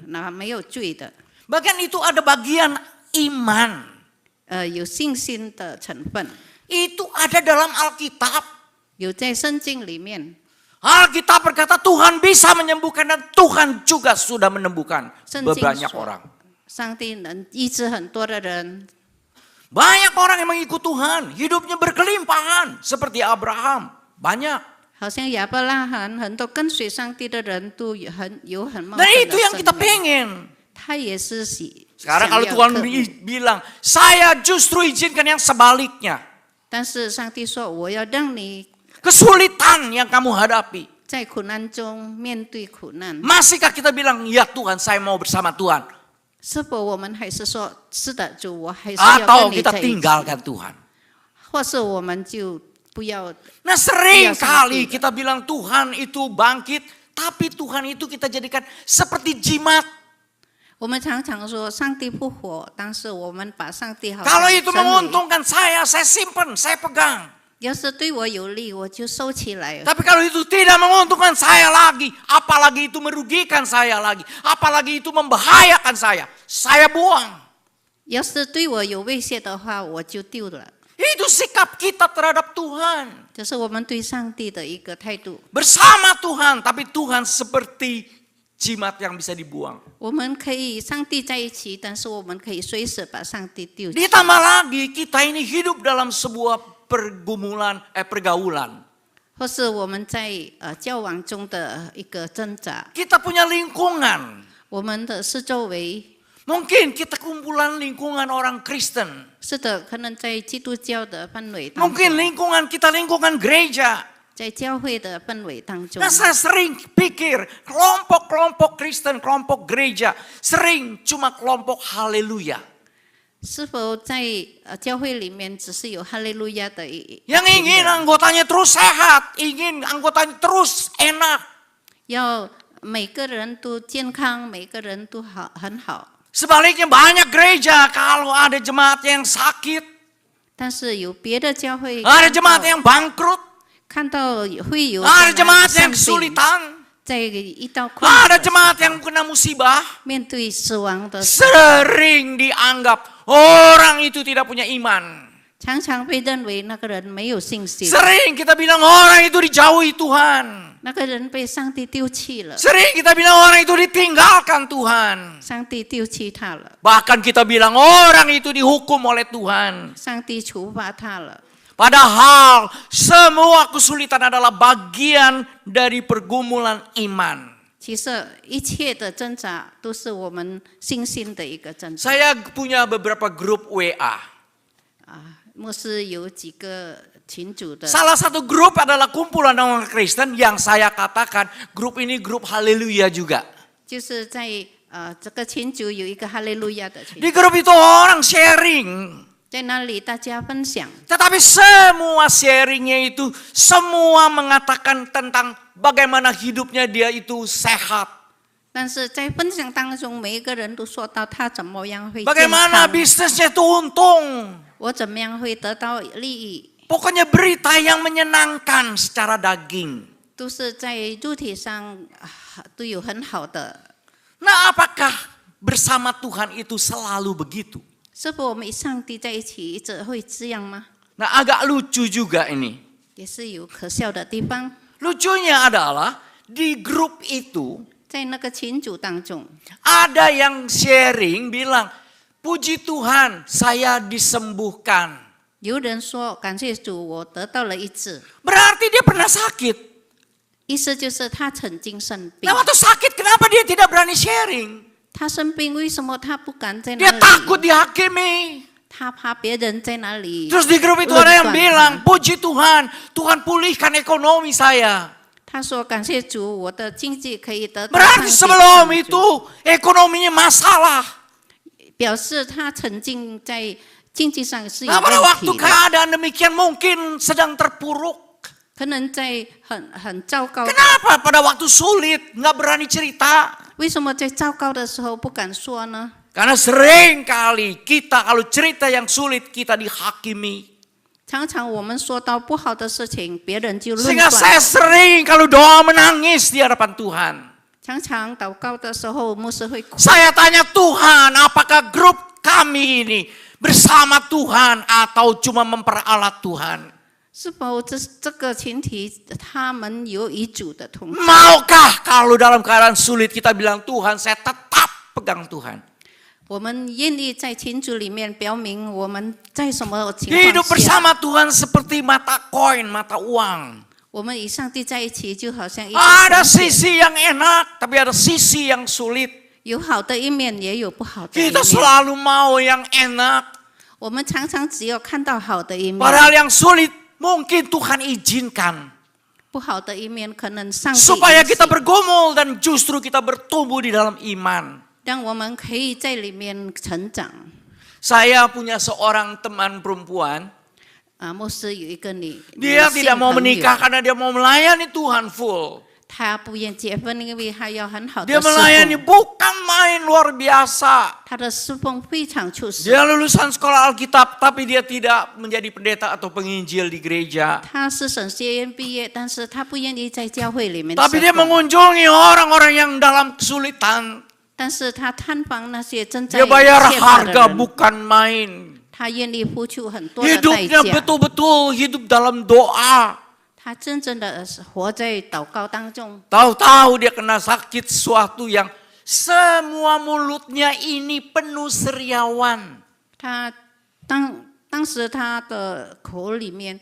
那没有罪的， Bahkan itu ada bagian iman. 有信心的成分， Itu ada dalam Alkitab. 有在圣经里面。 Alkitab berkata Tuhan bisa menyembuhkan dan Tuhan juga sudah menyembuhkan 圣经 banyak 说 orang. 上帝能医治很多的人， Banyak orang yang mengikut Tuhan, hidupnya berkelimpahan seperti Abraham. Banyak. 好像亚伯拉罕，很多跟随上帝的人都有很茂 Dan 盛 itu 的 yang kita 生命。 pengen. 他也是 Sekarang 想 kalau 要 Tuhan 克服 bilang, saya justru izinkan yang sebaliknya. 但是上帝说，我要让你 Kesulitan yang kamu hadapi. 在苦难中面对苦难。 Masihkah kita bilang, ya Tuhan saya mau bersama Tuhan. 是否我们还是说，是的，主，我还是要 Atau 跟你 kita 在一起， tinggalkan Tuhan. 或是我们就不要。 Nah sering Iya, kali sangat kita bilang Tuhan itu bangkit, tapi Tuhan itu kita jadikan seperti jimat. 我们常常说上帝复活，但是我们把上帝好像 Kalau itu 神为 menguntungkan saya simpan, saya pegang. 要是对我有利，我就收起来。 Tapi kalau itu tidak menguntungkan saya lagi, apalagi itu merugikan saya lagi, apalagi itu membahayakan saya buang. 要是对我有威胁的话，我就丢了。 Itu sikap kita terhadap Tuhan. 这是我们对上帝的一个态度。 Bersama Tuhan, tapi Tuhan seperti jimat yang bisa dibuang. 我们可以上帝在一起，但是我们可以随时把上帝丢弃。 Ditambah lagi kita ini hidup dalam sebuah pergaulan. 或是我们在交往中的一个挣扎， Kita punya lingkungan. 我们的四周围， Mungkin kita kumpulan lingkungan orang Kristen. 是的，可能在基督教的氛围当 Mungkin 中， lingkungan kita lingkungan gereja. 在教会的氛围当中 Nah, saya sering pikir kelompok-kelompok Kristen, kelompok gereja sering cuma kelompok haleluya. 是否在教会里面只是有哈利路亚的一 Yang ingin anggotanya terus sehat, ingin anggotanya terus enak. 要每个人都健康，每个人都好很好。 Sebaliknya banyak gereja kalau ada jemaat yang sakit, 但是有别的教会 ada jemaat yang bangkrut, 看到会有 ada jemaat 生 yang 病， kesulitan, 在遇到困 ada 难， jemaat yang kena musibah. 面对死亡的， Sering dianggap orang itu tidak punya iman. 常常被认为那个人没有信心， Sering kita bilang orang itu dijauhi Tuhan. 那个人被上帝丢弃了， Sering kita bilang orang itu ditinggalkan Tuhan. 上帝丢弃他了， Bahkan kita bilang orang itu dihukum oleh Tuhan. 上帝处罚他了。 Padahal semua kesulitan adalah bagian dari pergumulan iman. 其实一切的挣扎都是我们信心的一个挣扎。 Saya punya beberapa grup WA. 牧师有几个群组的， Salah satu grup adalah kumpulan orang Kristen yang saya katakan grup ini grup haleluya juga. 就是在这个群组有一个哈利路亚的群 Di，grup itu orang sharing. 在那里大家分享， Tetapi semua sharingnya itu semua mengatakan tentang bagaimana hidupnya dia itu sehat. 但是在分享当中，每一个人都说到他怎么样会健 Bagaimana 康， bisnisnya itu untung. 我怎么样会得到利益， Pokoknya berita yang menyenangkan secara daging. 都是在肉体上都有很好的。 Nah, apakah bersama Tuhan itu selalu begitu? 是否我们与上帝在一起一直会这样吗？ Nah, agak lucu juga ini. 也是有可笑的地方。 Lucunya adalah di grup itu 在那个群组当中， ada yang sharing bilang, puji Tuhan saya disembuhkan. 有人说感谢主，我得到了医治， Berarti dia pernah sakit. 意思就是他曾经生病 Nah,。waktu sakit kenapa dia tidak berani sharing? 他生病，为什么他不敢在那 Dia 里？ takut dihakimi. 他怕别人在那里。 Terus di grup itu ada yang bilang, puji Tuhan, Tuhan pulihkan ekonomi saya. 他说感谢主，我的经济可以得到 Berarti 上帝的 sebelum 帮助 itu ekonominya masalah. 表示他曾经在经济上是有 Nah, pada 问 waktu 题的， keadaan demikian mungkin sedang terpuruk. 可能在很糟糕的。 Kenapa pada waktu sulit nggak berani cerita? 为什么在糟糕的时候不敢说呢？ Karena sering kali kita kalau cerita yang sulit kita dihakimi. 常常我们说到不好的事情，别人就论 Sehingga saya 断。 sering kalau doa menangis di hadapan Tuhan. 常常祷告的时候，牧师会哭。 Saya tanya Tuhan, apakah grup kami ini bersama Tuhan atau cuma memperalat Tuhan? 是否这个群体他们有与主的同在？ Maukah kalau dalam keadaan sulit kita bilang Tuhan, saya tetap pegang Tuhan. 我们愿意在群组里面表明我们在什么情况 Hidup 下， bersama Tuhan seperti mata koin, mata uang. 我们与上帝在一起，就好像一个 Ada 绳子 sisi yang enak, tapi ada sisi yang sulit. 有好的一面，也有不好的一 Kita 面。 selalu mau yang enak. 我们常常只有看到好的一面， Padahal yang sulit mungkin Tuhan izinkan. 不好的一面可能上帝 Supaya 允许 kita bergumul dan justru kita bertumbuh di dalam iman. 让我们可以在里面成长。 Saya punya seorang teman perempuan. 牧师有一个女 Dia 性 tidak mau 朋友 menikah karena dia mau melayani Tuhan full. 她不愿结婚，因为她要很好的 Dia 侍 melayani 奉， bukan main luar biasa. 她的侍奉非常出色。 Dia lulusan sekolah Alkitab tapi dia tidak menjadi pendeta atau penginjil di gereja. 她是神学院毕业，但是她不愿意在教会里面 Tapi 侍 dia 奉， mengunjungi orang-orang yang dalam kesulitan. 但是她探访那些正在 Dia bayar 欠乏的 harga 人， bukan main. 她愿意付出很多的代 Hidupnya 价。 betul-betul hidup dalam doa. 她真正的活在祷告当中。 Tahu-tahu dia kena sakit sesuatu yang semua mulutnya ini penuh seriawan. 她当时她的口里面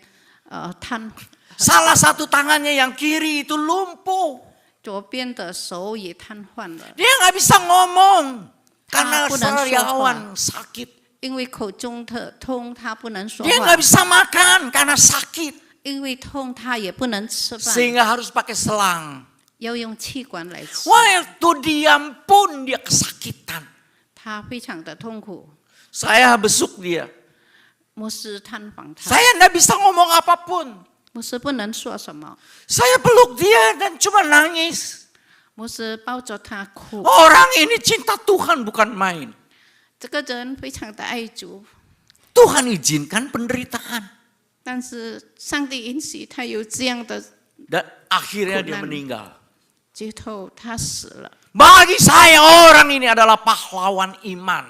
瘫， Salah satu tangannya yang kiri itu lumpuh. 左边的手也瘫痪了， Dia nggak bisa ngomong karena Aku dan seriawan sakit. 因为口中的痛，她不能说 Dia 话 nggak，bisa makan karena sakit. 因为痛，她也不能吃饭， Sehingga harus pakai selang. 要用气管来吃。 Waktu diam pun dia kesakitan. 她非常的痛苦。 Saya besuk dia. 牧师探访她， Saya nggak bisa ngomong apapun. 牧师不能说什么， Saya peluk dia dan cuma nangis. 牧师抱着她哭。 Orang ini cinta Tuhan bukan main. 这个人非常的爱主， Tuhan izinkan penderitaan. 但是上帝允许他有这样的， Dan akhirnya dia Kunan. meninggal. 最后他死了。 Bagi saya orang ini adalah pahlawan iman.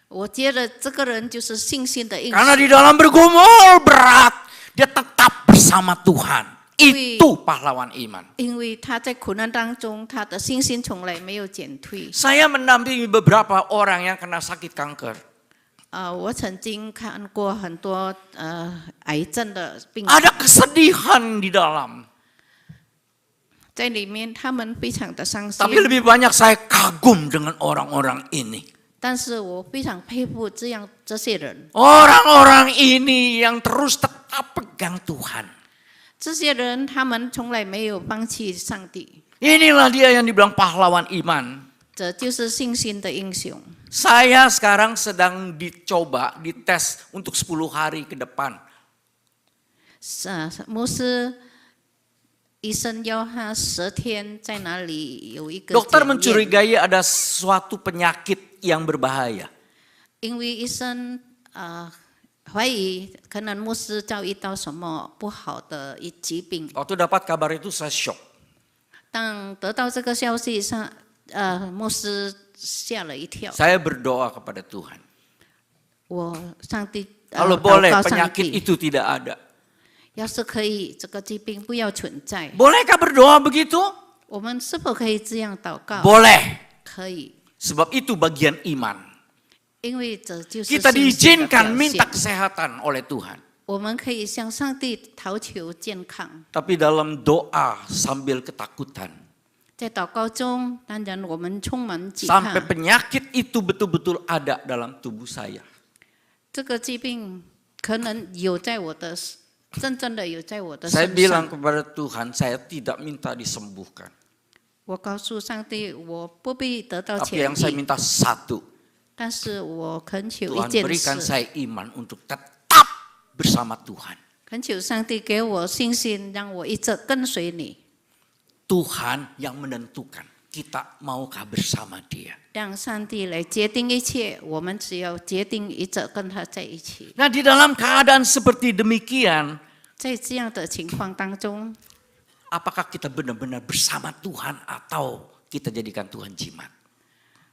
我觉得这个人就是信心的印 Karena 记， di dalam bergumul berat, dia tetap bersama Tuhan. Itu pahlawan iman. 因为他在苦难当中，他的信心从来没有减退。 Saya mendampingi beberapa orang yang kena sakit kanker. 我曾经看过很多癌症的病人， Ada kesedihan di dalam. 在里面他们非常的伤心， Tapi lebih banyak saya kagum dengan orang-orang ini. 但是我非常佩服这些人， Orang-orang ini yang terus tetap pegang Tuhan. 这些人他们从来没有放弃上帝， Inilah dia yang dibilang pahlawan iman. 这就是信心的英雄。 Saya sekarang sedang dicoba, dites untuk 10 hari ke depan. 牧师医生要他10天在哪里有一个 Dokter 检验， mencurigai ada suatu penyakit yang berbahaya. 因为医生怀疑可能牧师遭遇到什么不好的疾病。 Waktu dapat kabar itu saya shock. 当得到这个消息上，牧师吓了一跳。 Saya berdoa kepada Tuhan. 上帝 Kalau 祷 boleh 告上 penyakit 帝， itu tidak ada. 要是可以，这个疾病不要存在。 Bolehkah berdoa begitu? 我们是否可以这样祷告？ Boleh. 可以， Sebab itu bagian iman. 因为这就是 Kita 信心的表 diizinkan minta 现。 kesehatan oleh Tuhan. 我们可以向上帝讨求健康， Tapi dalam doa sambil ketakutan. 在祷告中，当然我们充满惧怕 Sampai。penyakit itu betul-betul ada dalam tubuh saya. 这个疾病可能有在我的，真正的有在我的 Saya 身 bilang 上。 kepada Tuhan, saya tidak minta disembuhkan. 我告诉上帝，我不必得到 Tapi 痊 yang saya 愈， minta satu, 但是我恳求一 Tuhan 件 berikan 事， saya iman untuk tetap bersama Tuhan. 恳求上帝给我信心，让我一直跟随你， Tuhan yang menentukan kita maukah bersama Dia. 让上帝来决定一切。我们只要决定一直跟他在一起。 Nah, di dalam keadaan seperti demikian, 在这样的情况当中， apakah kita benar-benar bersama Tuhan atau kita jadikan Tuhan jimat.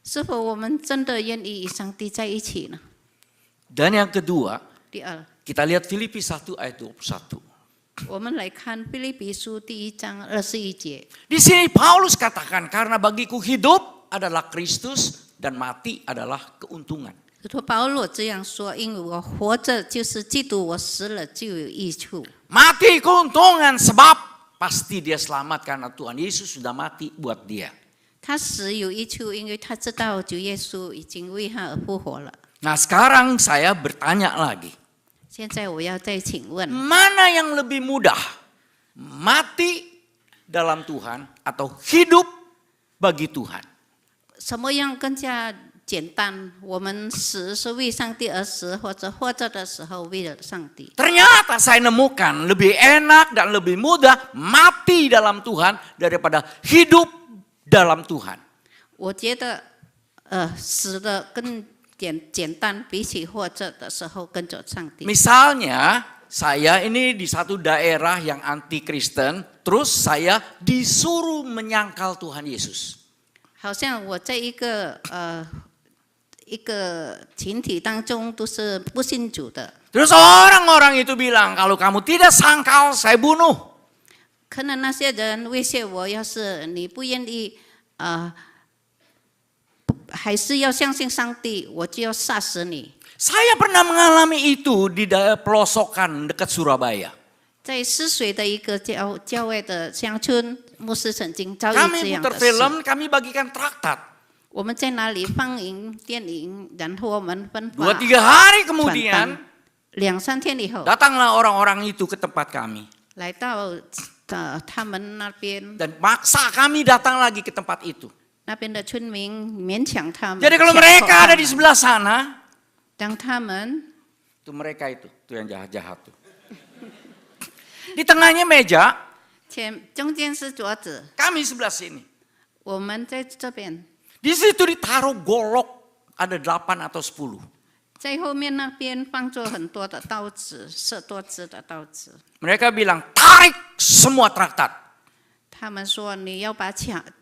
是否我们真的愿意与上帝在一起呢？ Dan yang kedua, 第二， kita lihat Filipi 1 ayat 21. 我们来看腓立比书第1章21节。 Di sini Paulus katakan, karena bagiku hidup adalah Kristus dan mati adalah keuntungan. 使徒保罗这样说：“因为我活着就是基督，我死了就有益处。 Mati keuntungan sebab pasti dia selamat karena Tuhan Yesus sudah mati buat dia. 他死有益处，因为他知道主耶稣已经为他而复活了。 Nah sekarang saya bertanya lagi, 现在我要再请问， mana yang lebih mudah? Mati dalam Tuhan atau hidup bagi Tuhan? 什么样更加简单？我们死是为上帝而死，或者活着的时候为了上帝？ Ternyata saya nemukan lebih enak dan lebih mudah mati dalam Tuhan daripada hidup dalam Tuhan. 我觉得，死的更简单，比起活着的时候跟着上帝。 Misalnya saya ini di satu daerah yang anti Kristen, terus saya disuruh menyangkal Tuhan Yesus. 好像我在一个群体当中都是不信主的， Terus orang-orang itu bilang, kalau kamu tidak sangkal, saya bunuh. 可能那些人威胁我，要是你不愿意还是要相信上帝，我就要杀死你。 Saya pernah mengalami itu di daerah pelosokan dekat Surabaya. 在泗水的一个教会的乡村，牧师曾经遭遇这 Kami 样 putar 的事。 film, kami bagikan traktat. 我们在那里放映电影，然后我们分发 2-3 hari 传 kemudian 单。2-3天以后， datanglah orang-orang itu ke tempat kami. 来到他们那边， Dan maksa kami datang lagi ke tempat itu. 那边的村民勉强他们。 Jadi kalau 强迫 mereka 他 ada 们 di sebelah sana, 当他们 itu mereka itu yang jahat-jahat tuh. Di tengahnya meja, 中间是桌子， kami sebelah sini. 我们在这边， Di situ ditaruh golok, ada 8 atau 10. 在后面那边放着很多的刀子，是多支的刀子。 Mereka bilang, tarik semua traktat. 他们说你要把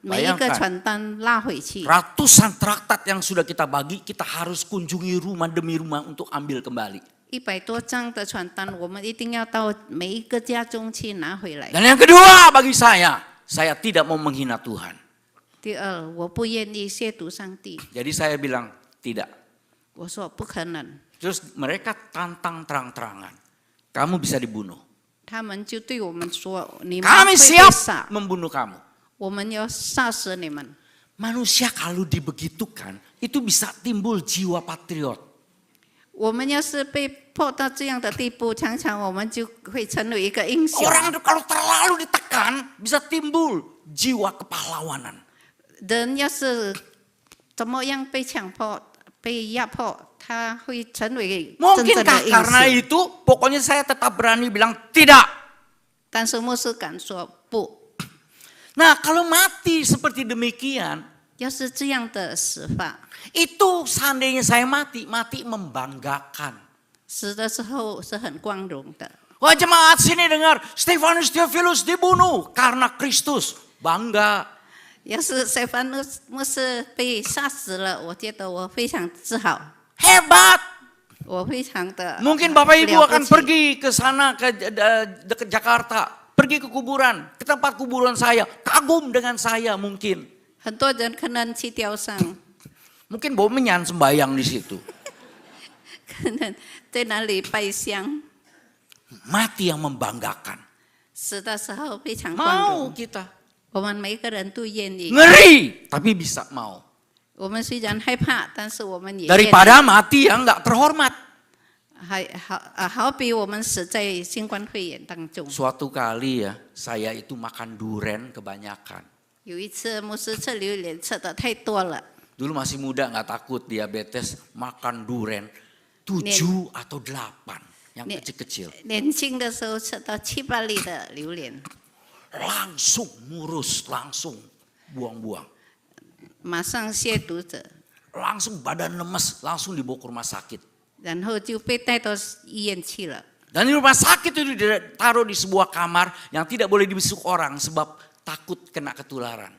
每一个传单拉回去。 Ratusan traktat yang sudah kita bagi, kita harus kunjungi rumah demi rumah untuk ambil kembali. 100多张的传单，我们一定要到每一个家中去拿回来。 Dan yang kedua bagi saya tidak mau menghina Tuhan. 第二，我不愿意亵渎上帝。 Jadi saya bilang tidak. 我说不可能， Terus mereka tantang terang-terangan, kamu bisa dibunuh. 他们就对我们说：“你们 Kami 会被 siap 杀， membunuh kamu. 我们要杀死你们。” Manusia kalau dibegitukan, itu bisa timbul jiwa patriot. 我们要是被迫到这样的地步，常常我们就会成为一个英雄。 Orang itu kalau terlalu ditekan, bisa timbul jiwa kepahlawanan. 人要是怎么样被强迫、被压迫，他会成为真正 Mungkinkah 的英 karena 雄。 itu, pokoknya saya tetap berani bilang tidak. 但是牧师敢说不。 Nah kalau mati seperti demikian, 要是这样的死法， itu seandainya saya mati membanggakan. 死的时候是很光荣的。 Wah jemaat sini dengar, Stefanus Theophilus dibunuh karena Kristus. Bangga. 要是塞凡牧师被杀死了，我觉得我非常自豪， Hebat. 我非常的 Mungkin Bapak Ibu 了不 akan 起 pergi ke sana, ke dekat Jakarta. Pergi ke kuburan, ke tempat kuburan saya. Kagum dengan saya mungkin. 很多人可能去吊丧， Mungkin bawa menyan sembayang di situ. 可能在那里拜香， Mati yang membanggakan. 死的时候非常光 Mau 荣。 kita. 我们每个人都愿意。 Ngeri, tapi bisa mau. 我们虽然害怕，但是我们也愿意。 Daripada mati yang nggak terhormat. 好比我们死在新冠肺炎当中。 Suatu kali ya, saya itu makan duren kebanyakan. 有一次牧师吃榴莲吃的太多了， Dulu masih muda nggak takut diabetes, makan duren 7 atau 8 yang kecil-kecil. 年轻的时候吃到7-8粒的榴莲， Langsung murus, langsung buang-buang. 马上泻肚子， Langsung badan lemes, langsung dibawa ke rumah sakit. 然后就被带到医院去了。 Dan di rumah sakit itu ditaruh di sebuah kamar yang tidak boleh dibesuk orang sebab takut kena ketularan.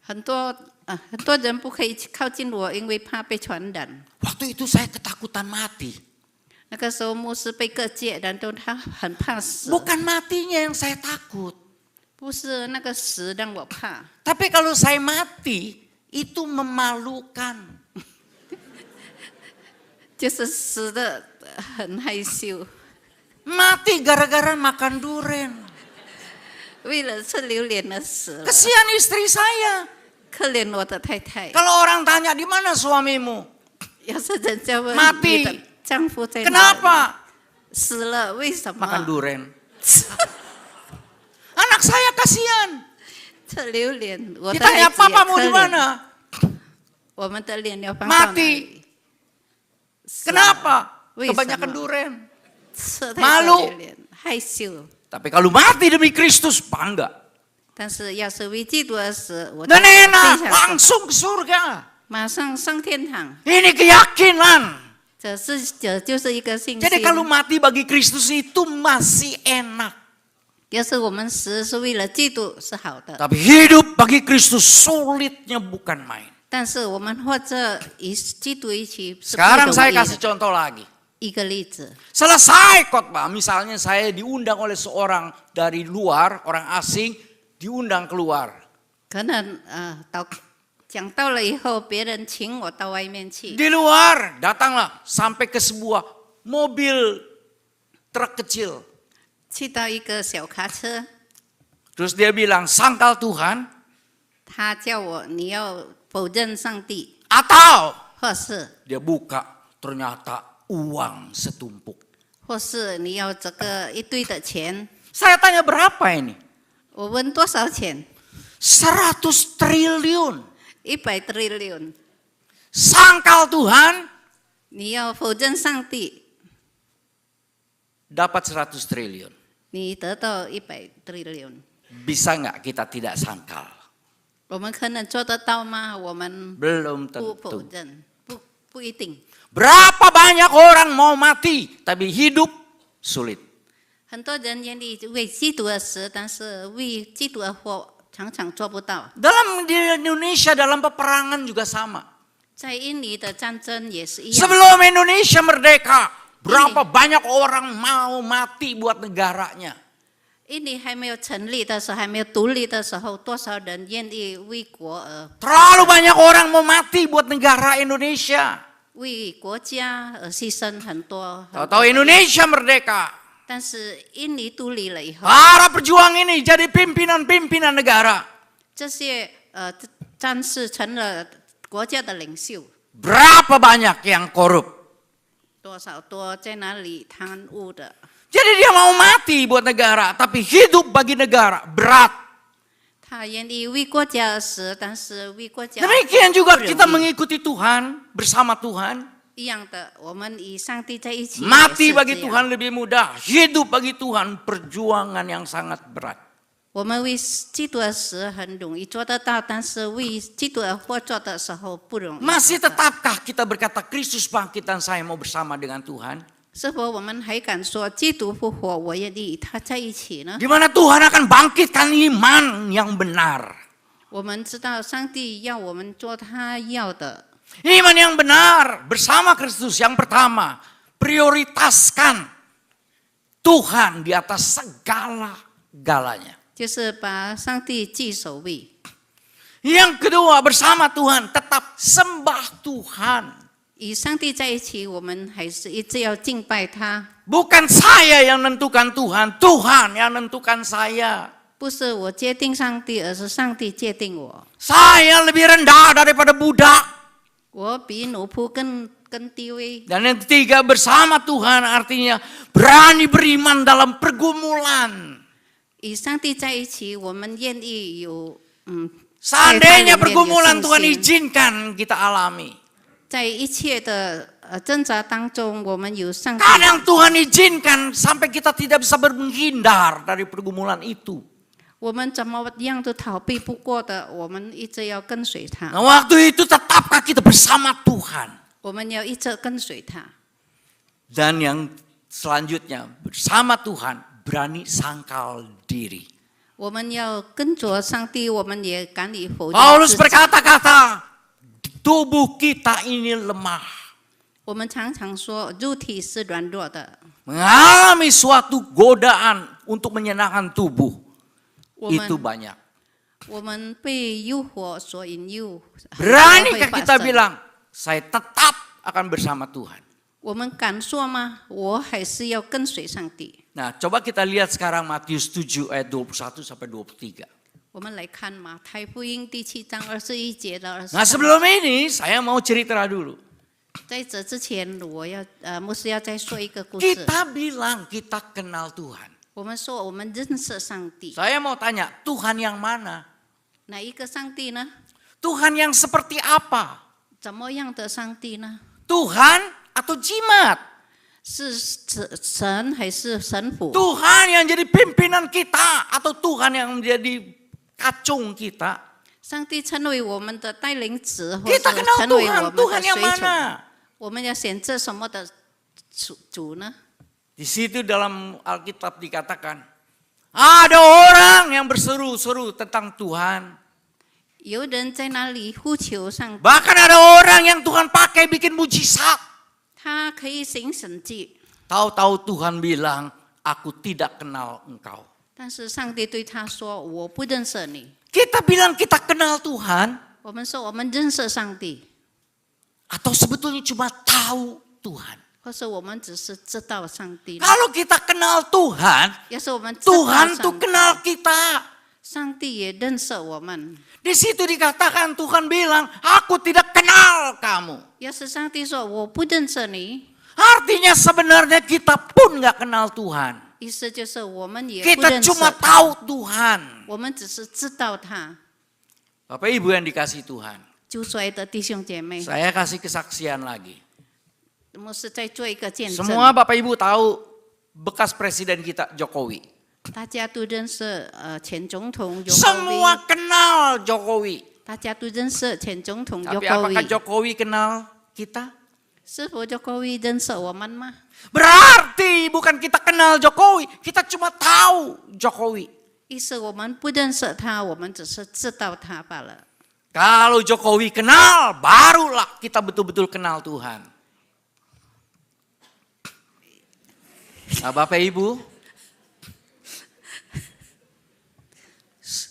很多人不可以靠近我，因为怕被传染。 Waktu itu saya ketakutan mati. 那个时候牧师被各界，然后他很怕死， Bukan matinya yang saya takut. 不是那个死让我怕， Tapi kalau saya mati, itu memalukan. 就是死的很害羞。 Mati gara-gara makan durian. 为了吃榴莲而死了， Kesian istri saya. 可怜我的太太。 Kalau orang tanya di mana suamimu? 要是人家问 Mati 你的丈夫在哪里， Kenapa? 死了为什 Makan 么？ durian. Anak saya kasihan. 吃榴莲，我的孩 Ditanya 子 papa 也 mau 可 di 怜。 mana? 我们的脸要放到哪 Mati 里？死了 Kenapa? 为什 Kebanyakan 么？ durian. 吃太 Malu 多榴莲，害羞。 Tapi kalau mati demi Kristus, bangga. 但是要是为基督而死，我 Dan 非 enak, 常 langsung ke surga. 马上上天堂。 Ini keyakinan. 这就是一个信 Jadi 心。 kalau mati bagi Kristus itu masih enak. 要是我们死是为了基督是好的， Tapi hidup bagi Kristus sulitnya bukan main. 但是我们或者与基督一起是不 Sekarang 容 saya 易 kasih 的。 contoh lagi. 一个例子， Selesai khotbah, misalnya saya diundang oleh seorang dari luar, orang asing, diundang keluar. 可能讲到了以后，别人请我到外面去， Di luar, datanglah sampai ke sebuah mobil truk kecil. 去到一个小卡车， Terus dia bilang, sangkal Tuhan, 他叫我你要否认上帝， atau 或是 dia buka, ternyata uang setumpuk. 或是你要这个一堆的钱。 Saya tanya berapa ini? 我问多少钱100 triliun. ？100 trillion。 Sangkal Tuhan 你要否认上帝， dapat 100 triliun. 你得到100 trillion。 Bisa nggak kita tidak sangkal? 我们可能做得到吗？我们 Belum 不否 tentu. 认，不一定。 Berapa banyak orang mau mati, tapi hidup sulit. 很多人愿意为基督而死，但是为基督而活，常常做不到。 Dalam di Indonesia, dalam peperangan juga sama. 在印尼的战争也是一样。 Sebelum Indonesia merdeka, berapa banyak orang mau mati buat negaranya? 印尼还没有成立的时候，还没有独立的时候，多少人愿意为国而 Terlalu banyak orang mau mati buat negara Indonesia. 为国家而牺牲很多。 Tahu-tahu Indonesia merdeka. 但是印尼独立了以后， Para pejuang ini jadi pimpinan-pimpinan negara. 这些战士成了国家的领袖， Berapa banyak yang korup? 多少多在哪里贪污的？ Jadi dia mau mati buat negara, tapi hidup bagi negara berat. 他愿意为国家而死，但是为国家 Demikian juga 不容易 kita mengikuti Tuhan, bersama Tuhan. 一样的，我们与上帝在一起。 Mati 也是 bagi 这样 Tuhan lebih mudah, hidup bagi Tuhan perjuangan yang sangat berat. 我们为基督而死很容易做得到，但是为基督而活做的时候不容易。 Masih tetapkah kita berkata Kristus bangkit dan saya mau bersama dengan Tuhan? 是否我们还敢说基督复活，我愿意与他在一起呢？ Di mana Tuhan akan bangkitkan iman yang benar. 我们知道上帝要我们做他要的， Iman yang benar bersama Kristus yang pertama, prioritaskan Tuhan di atas segala-galanya. 就是把上帝记首位。 Yang kedua, bersama Tuhan tetap sembah Tuhan. 与上帝在一起，我们还是一直要敬拜他， Bukan saya yang menentukan Tuhan, Tuhan yang menentukan saya. 不是我界定上帝，而是上帝界定我。 Saya lebih rendah daripada budak. 我比奴仆更低微。 Dan yang ketiga, bersama Tuhan artinya berani beriman dalam pergumulan. 与上帝在一起，我们愿意有在他里面 Seandainya pergumulan 有信 Tuhan 心 izinkan kita alami. 在一切的挣扎当中，我们有上帝。 Kadang Tuhan izinkan sampai kita tidak bisa menghindar dari pergumulan itu. 我们怎么样都逃避不过的，我们一直要跟随他。 Nah, waktu itu tetapkah kita bersama Tuhan? 我们要一直跟随他。 Dan yang selanjutnya, bersama Tuhan berani sangkal diri. 我们要跟着上帝，我们也敢于否认 Paulus 自己。 berkata-kata, tubuh kita ini lemah. 我们常常说肉体是软弱的， Mengalami suatu godaan untuk menyenangkan tubuh. 我 Itu 们 banyak. 我们被诱惑所引诱， Beranikah 会 kita 发生 bilang, saya tetap akan bersama Tuhan. 我们敢说吗？我还是要跟随上帝。 Nah, coba kita lihat sekarang Matius 7 ayat 21 sampai 23. 我们来看马太福音第7章21节到 Nah, 23。 sebelum ini saya mau cerita dulu. 在这之前，牧师要再说一个故事。 Kita bilang kita kenal Tuhan. 我们说我们认识上帝， Saya mau tanya, Tuhan yang mana? 哪一个上帝呢？ Tuhan yang seperti apa? 怎么样的上帝呢？ Tuhan atau jimat? 是神还是神父？ Tuhan yang jadi pimpinan kita atau Tuhan yang menjadi kacung kita? 上帝成为我们的带领者，或 Kita 是 kenal 成为 Tuhan, 我们 Tuhan 的 yang 随从？ mana? 我们要选择什么的主呢？ Di situ dalam Alkitab dikatakan, ada orang yang berseru-seru tentang Tuhan. 有人在那里呼求上帝， Bahkan ada orang yang Tuhan pakai bikin mujizat. 他可以行神迹， Tahu-tahu Tuhan bilang, aku tidak kenal engkau. 但是上帝对他说：“我不认识你。 Kita bilang kita kenal Tuhan, ”我们说我们认识上帝， atau sebetulnya cuma tahu Tuhan. 或是我们只是知道上帝呢？ Kalau kita kenal Tuhan, 要是我们知道 Tuhan 上 tuh 帝， kenal kita. 上帝也认识我们。 Di situ dikatakan Tuhan bilang, aku tidak kenal kamu. 要是上帝说我不认识你， Artinya sebenarnya kita pun nggak kenal Tuhan. 意思就是我们也不 Kita 认识 cuma 他， tahu Tuhan. 我们只是知道他。 Bapak Ibu yang dikasih Tuhan, 救出来的弟兄姐妹， saya kasih kesaksian lagi. 牧师再做一个见证。 Semua Bapak Ibu tahu bekas presiden kita Jokowi. 大家都认识前总统 Semua Jokowi， kenal Jokowi. 大家都认识前总统 Tapi apakah Jokowi。 Jokowi kenal kita? 是否 Jokowi 认识我们吗？ Berarti bukan kita kenal Jokowi, kita cuma tahu Jokowi. 意思我们不认识他，我们只是知道他罢了。 Kalau Jokowi kenal, barulah kita betul-betul kenal Tuhan. Nah, Bapak Ibu,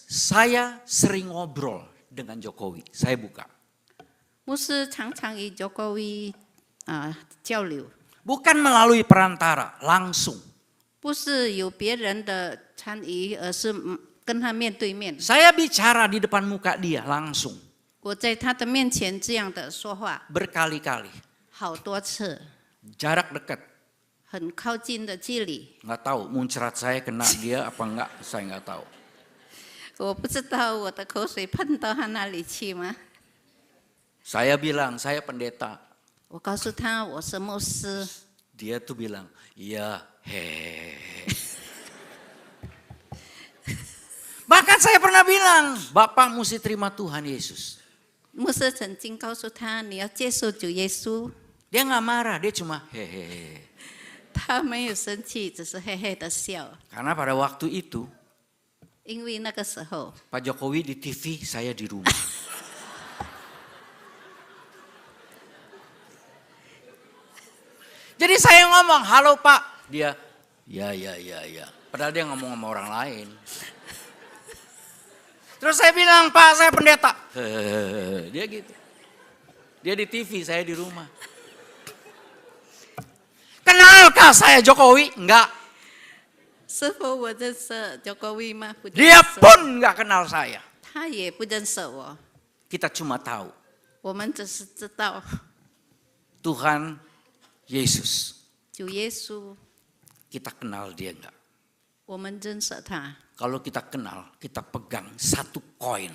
saya sering ngobrol dengan Jokowi. Saya buka. 牧师常常与 Jokowi 交流， Bukan melalui perantara, langsung. 不是有别人的参与，而是跟他面对面。 Saya bicara di depan muka dia langsung. 我在他的面前这样的说话， Berkali-kali. 好多次， Jarak dekat. 很靠近的距离。 Nggak tahu muncrat saya kena dia apa enggak, saya nggak tahu. 我不知道我的口水喷到他那里去吗？ Saya bilang, saya pendeta. 我告诉他我是牧师， Dia tuh bilang, iya, hehehe. Bahkan saya pernah bilang, Bapak mesti terima Tuhan Yesus. 牧师曾经告诉他你要接受主耶稣， Dia nggak marah, dia cuma hehehe. 他没有生气，只是嘿嘿的笑， Karena pada waktu itu, 因为那个时候 Pak Jokowi di TV, saya di rumah. Jadi saya ngomong, halo Pak. Dia, ya. Padahal dia ngomong sama orang lain. Terus saya bilang, Pak saya pendeta. Hehehe, dia gitu. Dia di TV, saya di rumah. Kenalkah saya Jokowi? Enggak. 是否我认识 Jokowi 吗？不认 Dia 识， pun enggak kenal saya. 他也不认识我， Kita cuma tahu 我们只是知道 Tuhan Yesus. 主耶稣， Kita kenal dia enggak? 我们认识他。 Kalau kita kenal, kita pegang satu koin.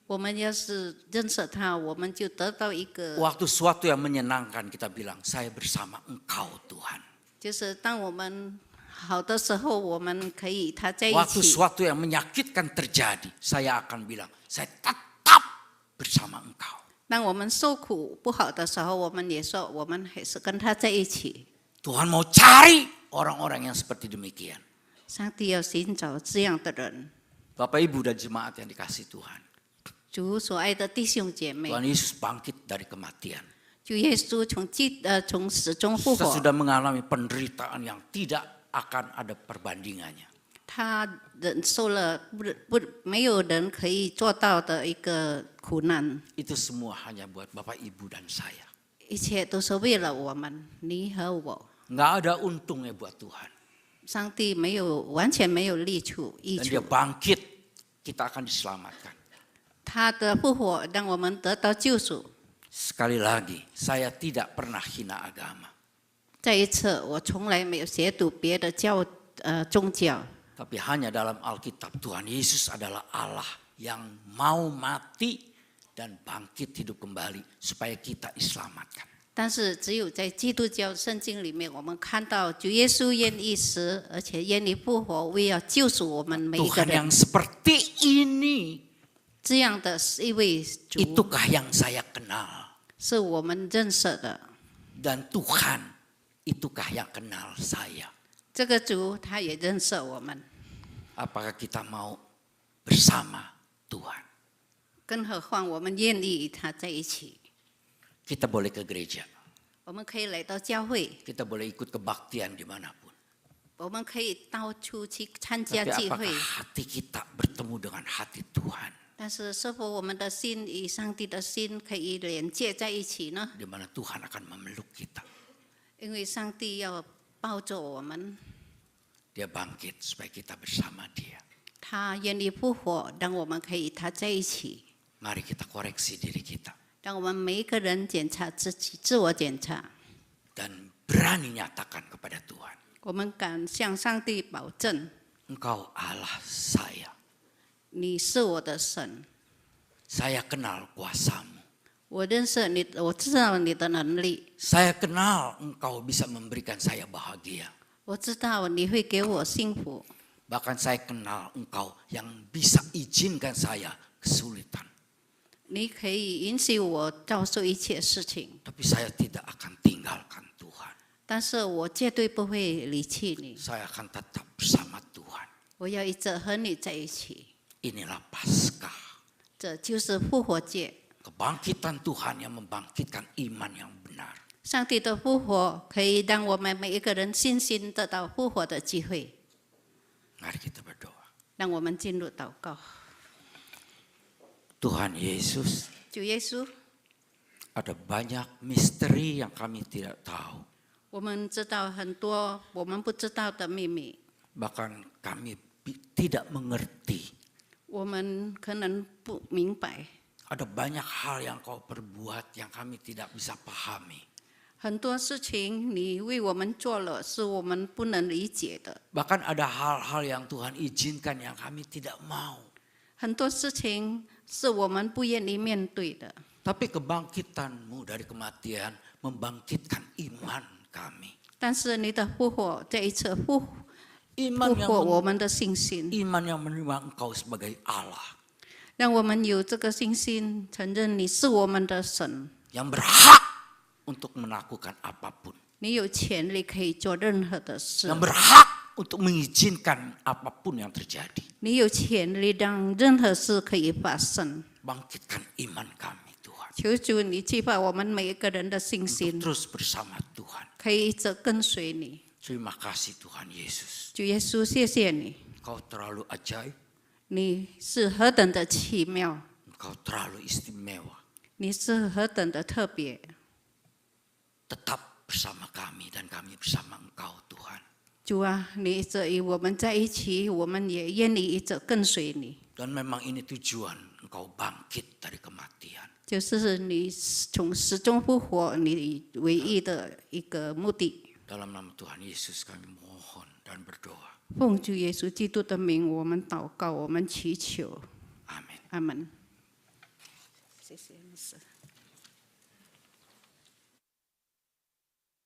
我们要是认识他，我们就得到一个， Waktu sesuatu yang menyenangkan kita bilang, saya bersama engkau Tuhan. 就是当我们好的时候，我们可以与他在一 Waktu 起。 sesuatu yang menyakitkan terjadi, saya akan bilang, saya tetap bersama engkau. 当我们受苦不好的时候，我们也说我们还是跟他在一起。 Tuhan mau cari orang-orang yang seperti demikian. 上帝要寻找这样的人。Bapak Ibu dan jemaat yang dikasihi Tuhan. 主所爱的弟兄姐妹， Tuhan Yesus bangkit dari kematian. 主耶稣从死中复 Kita 活， sudah mengalami penderitaan yang tidak akan ada perbandingannya. 他忍受了没有人可以做到的一个苦难， Itu semua hanya buat Bapak Ibu dan saya. 一切都是为了我们，你和我。 Nggak ada untungnya buat Tuhan. 上帝完全没有益 Dan dia 处， bangkit, kita akan diselamatkan. 他的复活让我们得到救赎。 Sekali lagi, saya tidak pernah hina agama. 再一次，我从来没有亵渎别的宗教， Tapi hanya dalam Alkitab, Tuhan Yesus adalah Allah yang mau mati dan bangkit hidup kembali supaya kita diselamatkan. 但是只有在基督教圣经里面，我们看到主耶稣愿意死，而且愿意复活，为要救赎我们每一个 Tuhan yang 人。 seperti ini, 这样的一位主， itukah yang saya kenal. 是我们认识的。 Dan Tuhan, itukah yang kenal saya. 这个主他也认识我们， Apakah kita mau bersama Tuhan? 更何况我们愿意与他在一起。 Kita boleh ke gereja, 我们可以来到教会， kita boleh ikut kebaktian dimanapun. 我们可以到处去参加 Tapi 聚 apakah 会。 hati kita bertemu dengan hati Tuhan? 但是，是否我们的心与上帝的心可以连接在一起呢？ Di mana Tuhan akan memeluk kita. 因为上帝要抱着我们， Dia bangkit supaya kita bersama Dia. 他愿意复活，让我们可以与他在一起。 Mari kita koreksi diri kita 让我们每一个人检查自己，自我检查。 dan berani nyatakan kepada Tuhan, 我们敢向上帝保证， Engkau Allah saya. 你是我的神， Saya kenal kuasamu. 我认识你，我知道你的能力， Saya kenal Engkau bisa memberikan saya bahagia. 我知道你会给我幸福。 Bahkan saya kenal Engkau yang bisa izinkan saya kesulitan. 你可以允许我遭受一切事情， Tapi saya tidak akan tinggalkan Tuhan. 但是我绝对不会离弃你。 Saya akan tetap bersama Tuhan. 我要一直和你在一起， Inilah Paskah. 这就是复活节。 Kebangkitan Tuhan yang membangkitkan iman yang benar. 上帝的复活可以让我们每一个人信心得到复活的机会。 Mari kita berdoa. 让我们进入祷告。 Tuhan Yesus, 主耶稣， ada banyak misteri yang kami tidak tahu. 我们知道很多我们不知道的秘密， Bahkan kami tidak mengerti. 我们可能不明白。 Ada banyak hal yang kau perbuat yang kami tidak bisa pahami. 很多事情你为我们做了，是我们不能理解的。 Bahkan ada hal-hal yang Tuhan izinkan yang kami tidak mau. 很多事情是我们不愿意面对的。 Tapi kebangkitan-Mu dari kematian membangkitkan iman kami. 但是你的复活，这一次复 Iman 活我 yang 们的信心， menerima Engkau sebagai Allah 让我们有这个信心，承认你是我们的神， yang berhak untuk melakukan apapun, 你有权利可以做任何的事， yang berhak untuk mengizinkan apapun yang terjadi. 你有权利让任何事可以发生。 Bangkitkan iman kami Tuhan, 求主你激发我们每一个人的信 untuk 心， terus bersama Tuhan. 可以一直跟随你。 Terima kasih Tuhan Yesus. 主耶稣，谢谢你， Engkau terlalu ajaib, 你是何等的奇妙， Engkau terlalu istimewa. 你是何等的特别。 Tetap bersama kami dan kami bersama Engkau Tuhan. 主啊，你一直与我们在一起，我们也愿意一直跟随你。 Dan memang ini tujuan Engkau bangkit dari kematian. 就是你从死中复活，你唯一的一个目的。 Dalam nama Tuhan Yesus kami mohon dan berdoa. 奉主耶稣基督的名，我们祷告，我们祈求， Amin. 阿门。谢谢牧师。